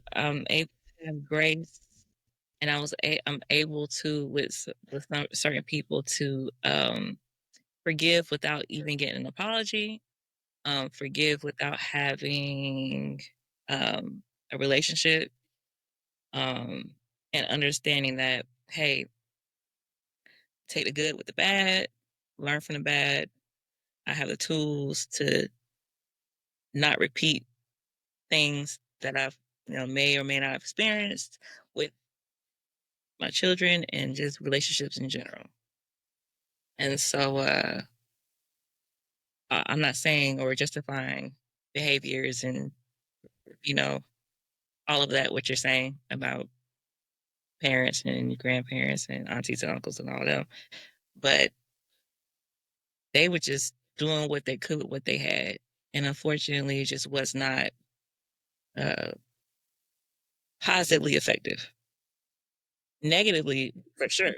able to have grace, and I'm able to with some certain people to forgive without even getting an apology, forgive without having um, a relationship, um, and understanding that, hey, take the good with the bad, learn from the bad. I have the tools to not repeat things that I've may or may not have experienced with my children and just relationships in general. And so I'm not saying or justifying behaviors and you know all of that what you're saying about parents and grandparents and aunties and uncles and all of them, but they were just doing what they could with what they had, and unfortunately, it just was not uh, positively effective. Negatively, for sure,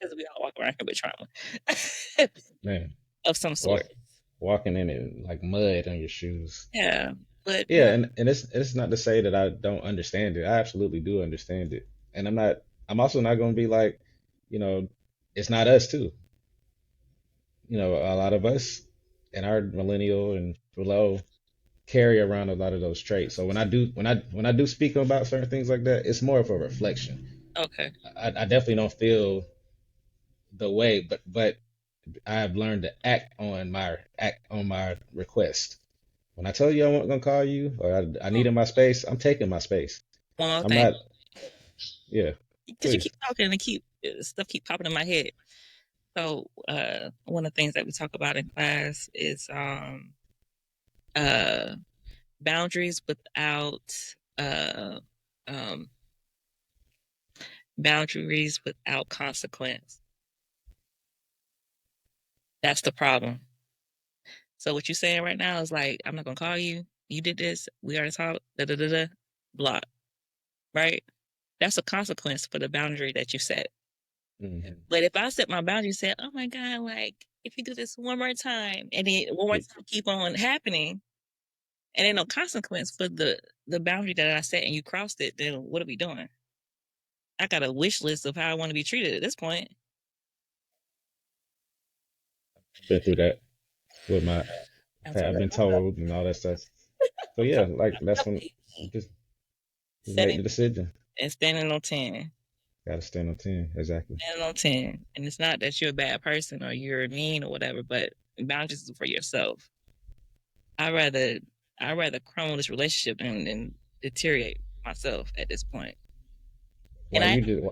because we all walk around here with trauma man of some sort. walk walking in it like mud on your shoes. Yeah, but Yeah, and it's not to say that I don't understand it. I absolutely do understand it, and I'm also not going to be like, you know, it's not us too. A lot of us and our millennial and below carry around a lot of those traits. So when I do speak about certain things like that, it's more of a reflection. okay. I definitely don't feel the way, but I've learned to act on my request. When I tell you I wasn't gonna call you or I Oh, needed my space, I'm taking my space. one more I'm thing, not. Yeah, because you please. keep talking and keep stuff keep popping in my head. So one of the things that we talk about in class is uh, boundaries uh, um, boundaries without consequence. That's the problem. So what you're saying right now is like, I'm not gonna call you. You did this. We already talked. Da da da da. Block. Right. That's a consequence for the boundary that you set. Hmm. But if I set my boundary, said, "Oh my God, like if you do this one more time, and then one more time keep on happening, and then no consequence for the boundary that I set, and you crossed it, then what are we doing?" I got a wish list of how I want to be treated at this point. Been through that with my. I'm I've talking been told and all that stuff. So yeah, like that's when about you just make setting the decision. and standing on 10. Gotta stand on 10. Exactly. And on 10. And it's not that you're a bad person or you're mean or whatever, but boundaries is for yourself. I rather I rather crumble this relationship and deteriorate myself at this point. And Why I am, you just,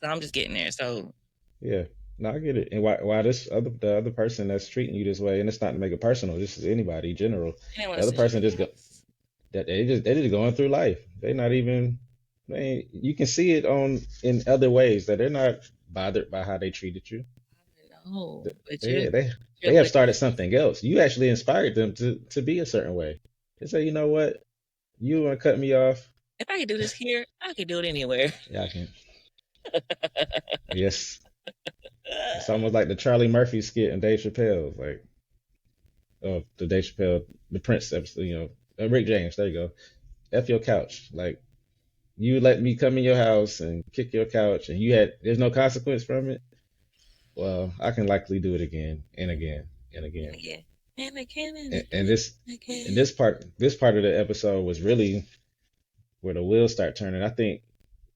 so I'm just getting there. So yeah. No, I get it. And why the other person that's treating you this way, and it's not to make it personal, this is anybody in general. anyone The other is person just go that they just going through life. They're not even you can see it on in other ways that they're not bothered by how they treated you. no, but They they you're they have but started something else. You actually inspired them to be a certain way. They say, you know what? You want to cut me off? if I could do this here, I could do it anywhere. Yeah, I can. Yes. It's almost like the Charlie Murphy skit in Dave Chappelle, like the Dave Chappelle, the Prince episode, Rick James. There you go. F your couch. Like you let me come in your house and kick your couch, and there's no consequence from it. Well, I can likely do it again and again and And again. again. And again and And again this and and again. this part of the episode was really where the wheels start turning. I think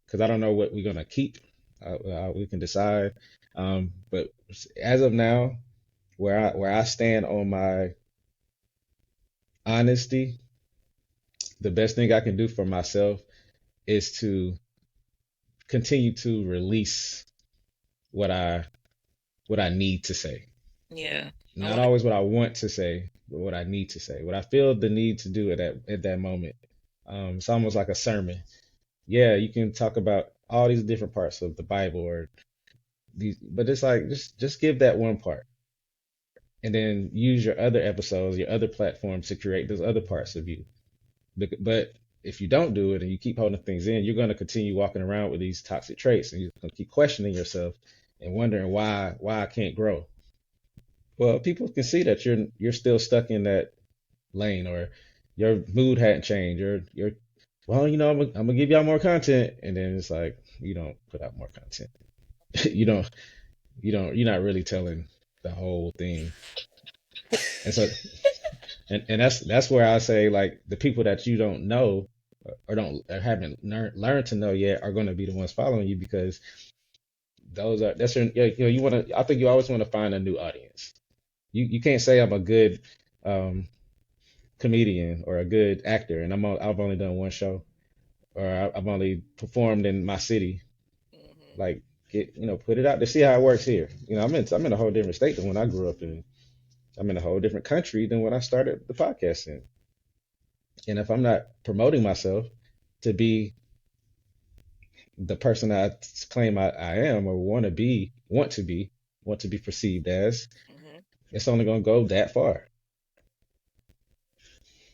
because I don't know what we're gonna keep. We can decide. But as of now, where I stand on my honesty, the best thing I can do for myself is to continue to release what I need to say. Yeah. I Not want to always what I want to say, but what I need to say. What I feel the need to do at that moment. It's almost like a sermon. Yeah, you can talk about all these different parts of the Bible or these, but it's like just give that one part, and then use your other episodes, your other platforms to create those other parts of you. But if you don't do it and you keep holding things in, you're going to continue walking around with these toxic traits, and you're going to keep questioning yourself and wondering why I can't grow. Well, people can see that you're still stuck in that lane, or your mood hadn't changed. You're well, I'm gonna give y'all more content, and then it's like you don't put out more content. you don't you're not really telling the whole thing. And so and that's where I say like the people that you don't know or don't or haven't learned to know yet are going to be the ones following you because that's your you want to I think you always want to find a new audience. You can't say I'm a good um comedian or a good actor and I've only done one show or I've only performed in my city. hmm Like put it out to see how it works here. I'm in a whole different state than when I grew up in. I'm in a whole different country than when I started the podcast in. And if I'm not promoting myself to be the person I claim I am or want to be perceived as, hmm it's only going to go that far.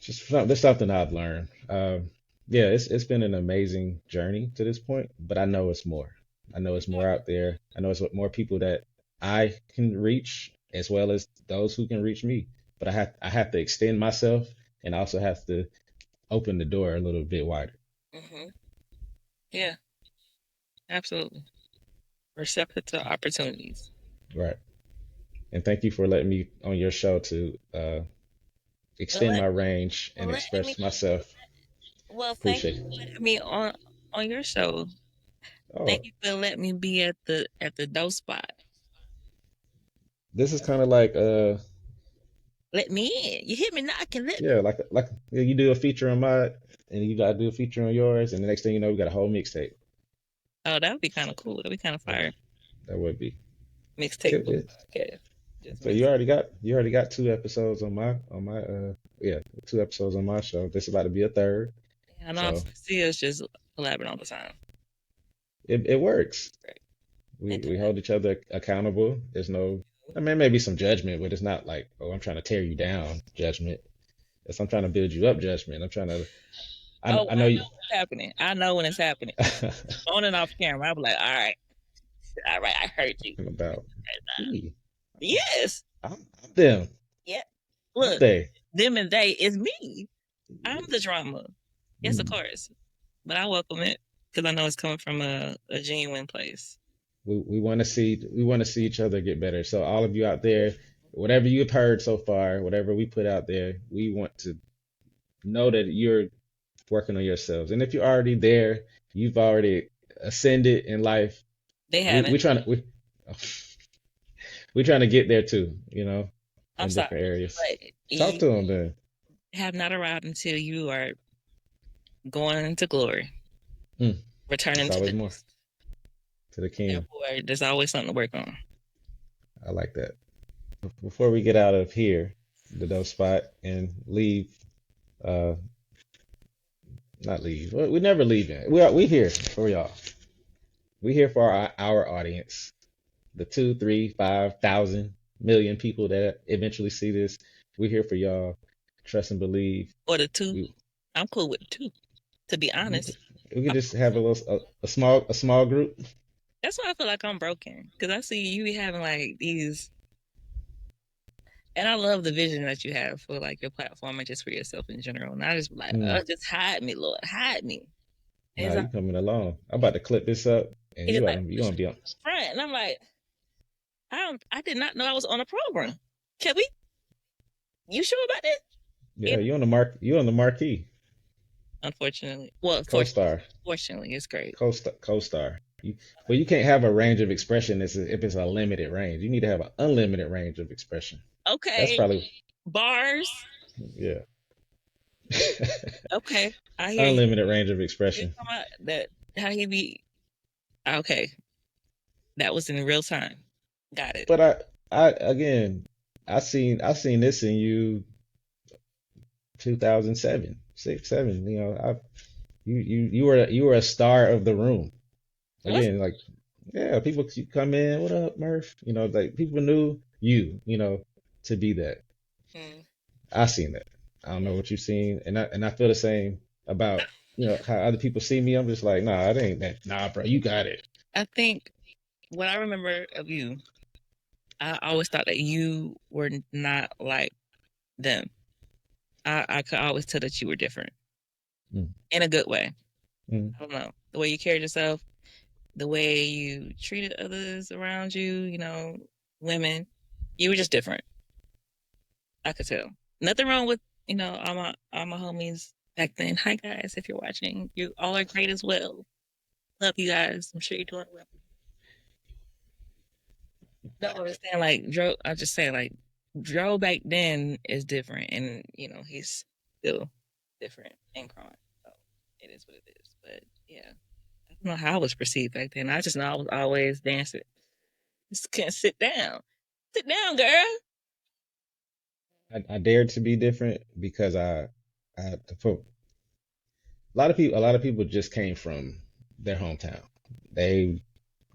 There's something I've learned. Yeah, it's been an amazing journey to this point, but I know it's more. I know it's more out there. I know it's more people that I can reach as well as those who can reach me. But I have to extend myself and I also have to open the door a little bit wider. hmm Yeah, absolutely. Receptive to opportunities. Right. And thank you for letting me on your show to Well, extend my range and let me. express myself. Well, thank you Appreciate for it. letting me on your show. Thank Oh, you for letting me be at the Doe Spot. this is kind of like Let me in. You hear me knocking? Let me. yeah, like yeah, you do a feature on my and you gotta do a feature on yours, and the next thing you know, we got a whole mixtape. Oh, that would be kind of cool. That'd be kind of That, fire. that would be. Mixtape It, it, podcast. Just so mix. you already got 2 episodes on my yeah 2 episodes on my show. This is about to be a third, I know I so see us just collabing all the time. it works. Great. We And we hold each other accountable. There's no, I mean, maybe some judgment, but it's not like, oh, I'm trying to tear you down judgment. It's I'm trying to build you up judgment. I'm trying to. oh, I I know you. know when it's happening. I know when it's happening. On and off camera, I'll be like, all right, I heard you. Talking about me. Yes. I'm them. Yeah. I'm Look, they. them and they is me. I'm the drama. Yes, of course. But I welcome it because I know it's coming from a genuine place. We want to see each other get better. So all of you out there, whatever you've heard so far, whatever we put out there, we want to know that you're working on yourselves. And if you're already there, you've already ascended in life. They we haven't. trying to we trying to get there too, I'm in different sorry, areas. but Talk you to them then. have not arrived until you are going into glory, Mm, returning it's to always the more dust. to the king. Therefore, there's always something to work on. I like that. Before we get out of here, the Doe Spot, and leave, uh, not leave. We never leave it. We here for y'all. We here for our audience, the 2, 3, 5 thousand million people that eventually see this. We here for y'all. Trust and believe. Or the two. We I'm cool with the two, to be we could, honest. we could just have a small group. That's why I feel like I'm broken because I see you be having like these, and I love the vision that you have for like your platform and just for yourself in general. And I just be like, Mm, oh, just hide me, Lord, hide me. And nah, it's like, you coming along. I'm and about to clip this up, and it's like you push gonna it be on. front, and I'm like, I did not know I was on a program. Can we? You sure about this? Yeah, It, you on the mark. You on the marquee. unfortunately, well, Co-star. fortunately, it's great. Co-star. But you can't have a range of expression if it's a limited range. You need to have an unlimited range of expression. That's Okay, probably bars. yeah. Okay, I hear you. Unlimited range of You expression. come out that how he be. Okay, that was in real time. Got it. But I again, I seen this in you 2007, 6, 7. You were a star of the room. Was Again, like yeah, people you come in, what up, Murph? Like people knew you, to be that. it? I seen that. I don't know what you've seen, and I feel the same about how other people see me. I'm just like, nah, it ain't that. Nah, bro, you got it. I think what I remember of you, I always thought that you were not like them. I could always tell that you were different Mm, in a good way. mm. I don't know. The way you carried yourself, the way you treated others around you, women, you were just different. I could tell. Nothing wrong with, all my homies back then. Hi guys, if you're watching, you all are great as well. Love you guys. I'm sure you're doing well. Don't understand like Dro. I just say like Dro back then is different, and he's still different and growing. So it is what it is. But yeah, I don't know how I was perceived back then. I just know I was always dancing. Just can't sit down. Sit down, girl. I dared to be different because for a lot of people just came from their hometown. They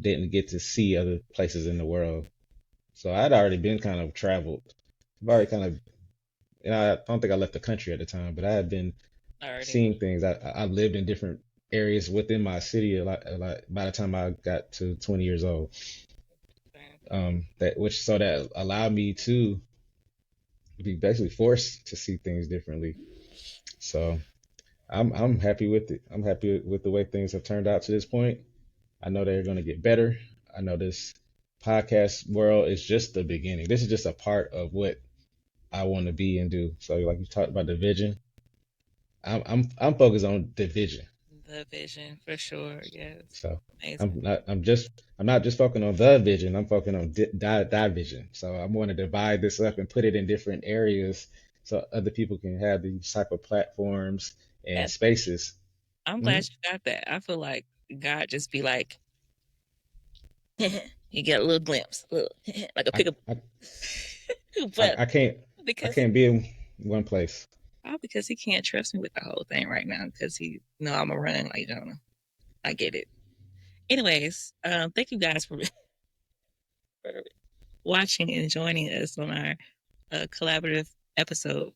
didn't get to see other places in the world, so I'd already been kind of traveled. I've already kind of, I don't think I left the country at the time, but I had been Already. seeing things. I lived in different areas within my city a lot by the time I got to 20 years old. That allowed me to be basically forced to see things differently. So I'm happy with it. I'm happy with the way things have turned out to this point. I know they're going to get better. I know this podcast world is just the beginning. This is just a part of what I want to be and do. So like you talked about the vision, I'm focused on the vision. The vision for sure. Yes. So Amazing. I'm not just focusing on the vision. I'm focusing on that vision. So I want to divide this up and put it in different areas so other people can have these type of platforms and And spaces. I'm Hmm. glad you got that. I feel like God just be like, you get a little glimpse, little, like a I, pick up. I I But I can't I because can't be in one place. because he can't trust me with the whole thing right now because he know I'm a run like Jonah. I get it. Anyways, thank you guys for watching and joining us on our collaborative episode.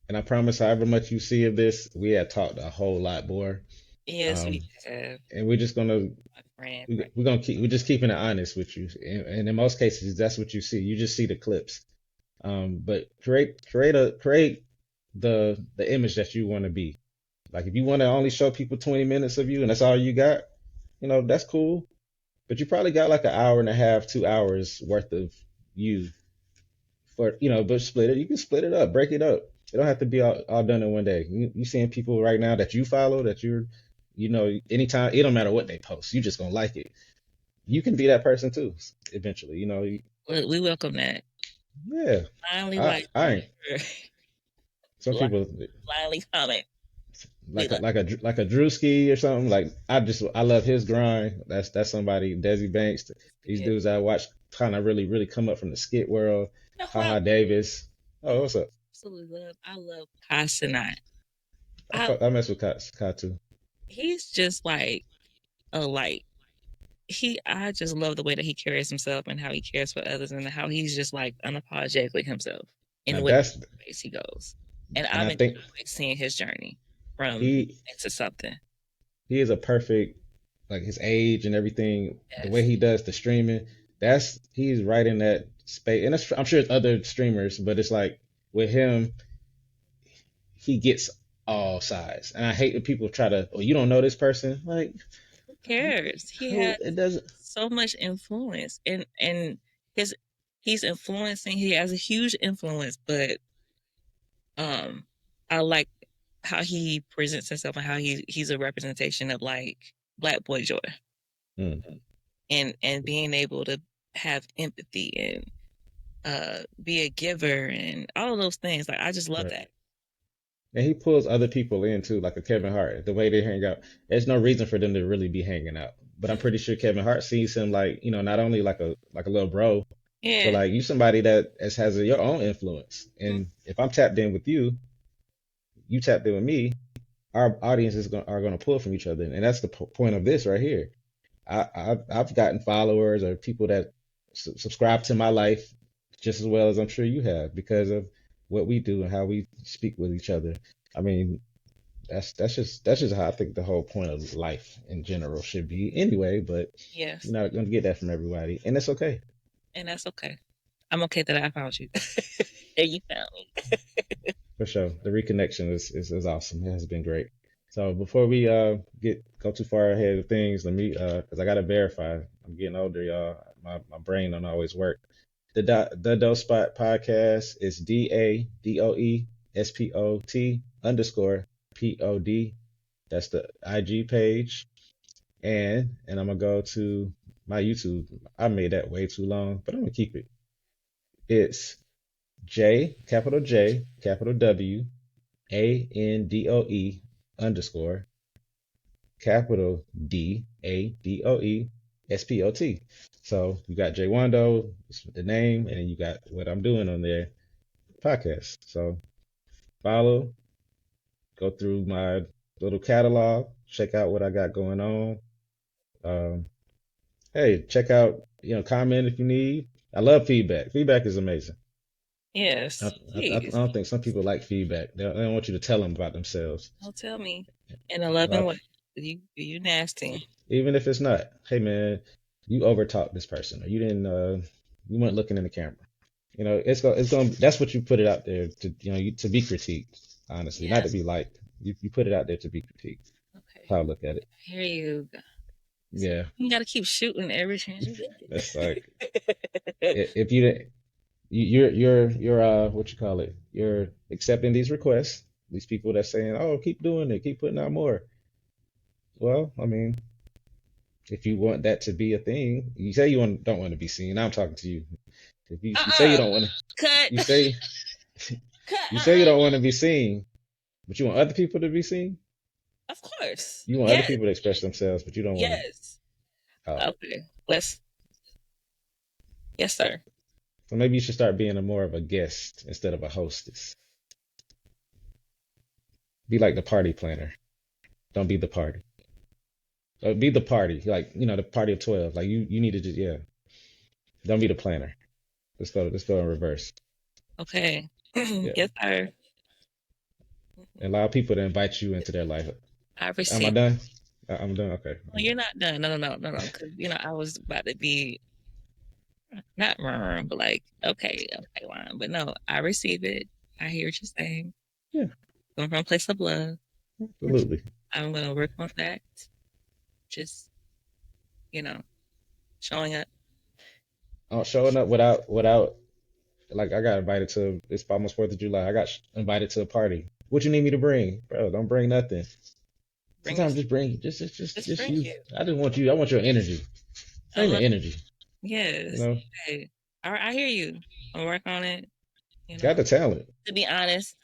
And I promise, however much you see of this, we have talked a whole lot more. Yes, we Um, have and we're just gonna my friend, we, right? we're gonna keep we're just keeping it honest with you. And in most cases, that's what you see. You just see the clips. But create the image that you want to be. Like if you want to only show people 20 minutes of you and that's all you got, that's cool. But you probably got like an hour and a half, 2 hours worth of you but split it. You can split it up, break it up. It don't have to be all done in one day. You seeing people right now that you follow that anytime, it don't matter what they post. You just gonna like it. you can be that person too eventually. You know, We welcome that. yeah. Blindly I like I ain't. Some bli- people blindly comment. We love like a Drewski or something. Like I love his grind. That's somebody. Desi Banks. These it. dudes I watch kind of really come up from the skit world. You know who I Haha Davis. Oh, what's up? absolutely love? I love Casanat. I I mess with Kai too. He's just like a light. I just love the way that he carries himself and how he cares for others and how he's just like unapologetically himself Now in whatever that's space he goes. And and I'm I enjoying think seeing his journey from he into something. he is a perfect like his age and everything. The way Yes. he does the streaming. He's right in that space. And I'm sure it's other streamers, but it's like with him, he gets all sides. And I hate when people try to, oh, you don't know this person. Like, Who cares? He who has it doesn't. so much influence and his he's influencing, he has a huge influence, but um I like how he presents himself and how he's a representation of like black boy joy Mm, and being able to have empathy and be a giver and all of those things. Like I just love right. that. And he pulls other people in too, like a Kevin Hart. The way they hang out, there's no reason for them to really be hanging out. But I'm pretty sure Kevin Hart sees him like, not only like a little bro, but Yeah. like you somebody that has your own influence. And if I'm tapped in with you, you tapped in with me, our audiences are going to pull from each other, and that's the point of this right here. I've gotten followers or people that subscribe to my life just as well as I'm sure you have because of what we do and how we speak with each other. I mean, that's just how I think the whole point of life in general should be anyway. But Yes. you're not going to get that from everybody, and it's okay And that's okay. I'm okay that I found you. And you found me. for sure. The reconnection is awesome. It has been great. So before we get go too far ahead of things, let me because I gotta verify. I'm getting older, y'all. My brain don't always work. The Doe Spot podcast is DADOESPOT_POD. That's the IG page. And I'm gonna go to my YouTube. I made that way too long, but I'm gonna keep it. It's J, capital WANDOE capital DADOESPOT. So you got J Wandoe, the name, and then you got what I'm doing on there, podcast. So follow, go through my little catalog, check out what I got going on. Um, hey, check out, comment if you need. I love feedback. Feedback is amazing. I, Yes. I Please. don't think some people like feedback. They don't want you to tell them about themselves. Don't tell me in a loving way. You nasty. Even if it's not, hey man, you overtalked this person, or you weren't looking in the camera. It's going that's what you put it out there to to be critiqued, honestly, not Yeah. to be liked. You put it out there to be critiqued. Okay. How I look at it. Here you go. See, Yeah, you gotta keep shooting every chance you that's like get. if you didn't, you're what you call it? You're accepting these requests. These people that's saying, "Oh, keep doing it, keep putting out more." Well, I mean, if you want that to be a thing, you say don't want to be seen. I'm talking to you. If you say you Uh-uh. don't want to, Cut. you say Cut. you say you don't want to be seen, but you want other people to be seen. Of course. You want other Yes. people to express themselves, but you don't want Yes. to. Okay. Let's. Yes, sir. So maybe you should start being more of a guest instead of a hostess. Be like the party planner. Don't be the party. Be the party, like the party of 12. Like you need to just don't be the planner. Let's go in reverse. Okay. Yeah, Yes, sir. and allow people to invite you into their life. I Am I received. done? I'm done. Okay, Well, you're not done. No. Because I was about to be not wrong, but like, okay, Juan. But no, I receive it. I hear what you're saying. yeah, Coming from a place of love. absolutely. I'm gonna work on that. Just showing up. Showing up without like I got invited to it's almost 4th of July. I got invited to a party. What you need me to bring, bro? Don't bring nothing. Bring your. Sometimes just bring just Just bring you. you. I just want you. I want your energy. I Bring the love energy. You yes. know, Hey, I hear you. I'll work on it, you got know. the talent. To be honest.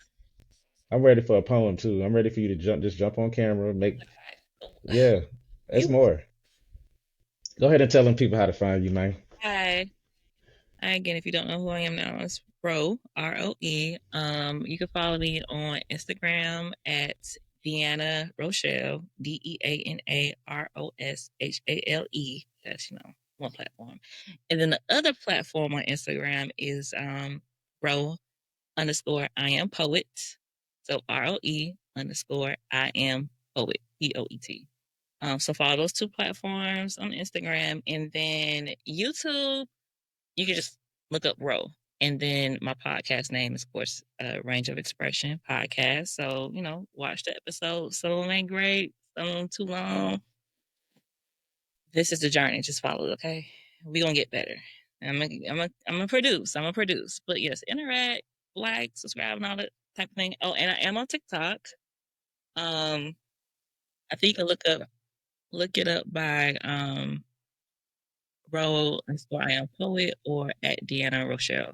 I'm ready for a poem too. I'm ready for you to just jump on camera, yeah, it's You more. Go ahead and tell them people how to find you, man. hi. Hi again, if you don't know who I am now, it's Ro, ROE. You can follow me on Instagram at Deanna Rochelle, DeanaRoshale. That's one platform. And then the other platform on Instagram is Ro underscore I am poet. So ROE underscore I am poet, POET. So follow those two platforms on Instagram, and then YouTube you can just look up Row. And then my podcast name is, of course, Range of Expression Podcast. So, watch the episode. Some of them ain't great, some of them too long. This is the journey. Just follow it, okay? We're going to get better. I'm gonna produce. I'm gonna produce. But yes, interact, like, subscribe, and all that type of thing. Oh, and I am on TikTok. Um, I think you can look it up by Ro underscore I am poet or at Deanna Rochelle.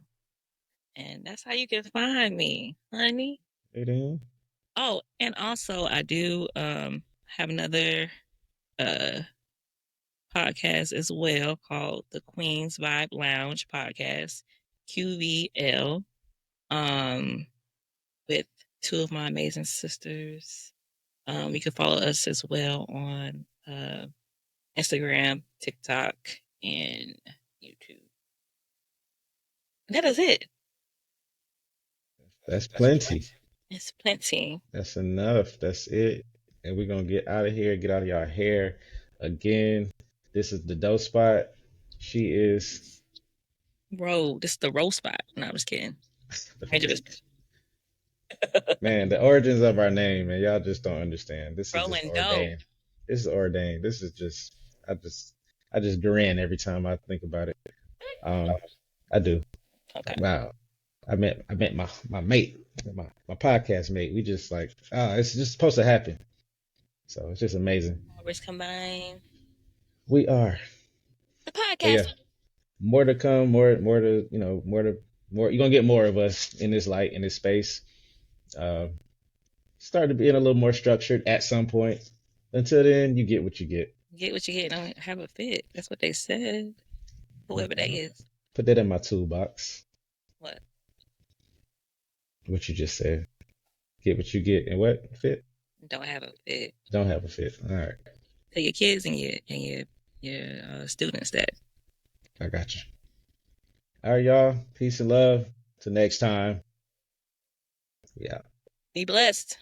And that's how you can find me, honey. Hey, then. Oh, and also I do have another uh podcast as well called the Queen's Vibe Lounge podcast, QVL, um, with two of my amazing sisters. You can follow us as well on Instagram, TikTok, and YouTube. That is it. That's plenty. It's plenty. That's enough. That's it. And we're gonna get out of here, get out of y'all hair. Again, this is the Doe Spot. She is Road. This is the road spot. No, I'm just kidding. man, the origins of our name, man, y'all just don't understand. This is Row just and dough. ordained. This is ordained. This is just I just grin every time I think about it. Um, I do. Okay. Wow. I met my mate, my podcast mate. We just like it's just supposed to happen. So it's just amazing. Powers combined. We are. The But yeah, podcast. more to come, more to more. You're gonna get more of us in this light, in this space. Uh, start to being a little more structured at some point. Until then, you get what you get. Get what you get. Don't have a fit. That's what they said. Whoever that is. Put that in my toolbox. What? What you just said. Get what you get, and what fit? Don't have a fit. Don't have a fit. All right, Tell your kids and your students that. I got you. All right, y'all. Peace and love. Till next time. Yeah. Be blessed.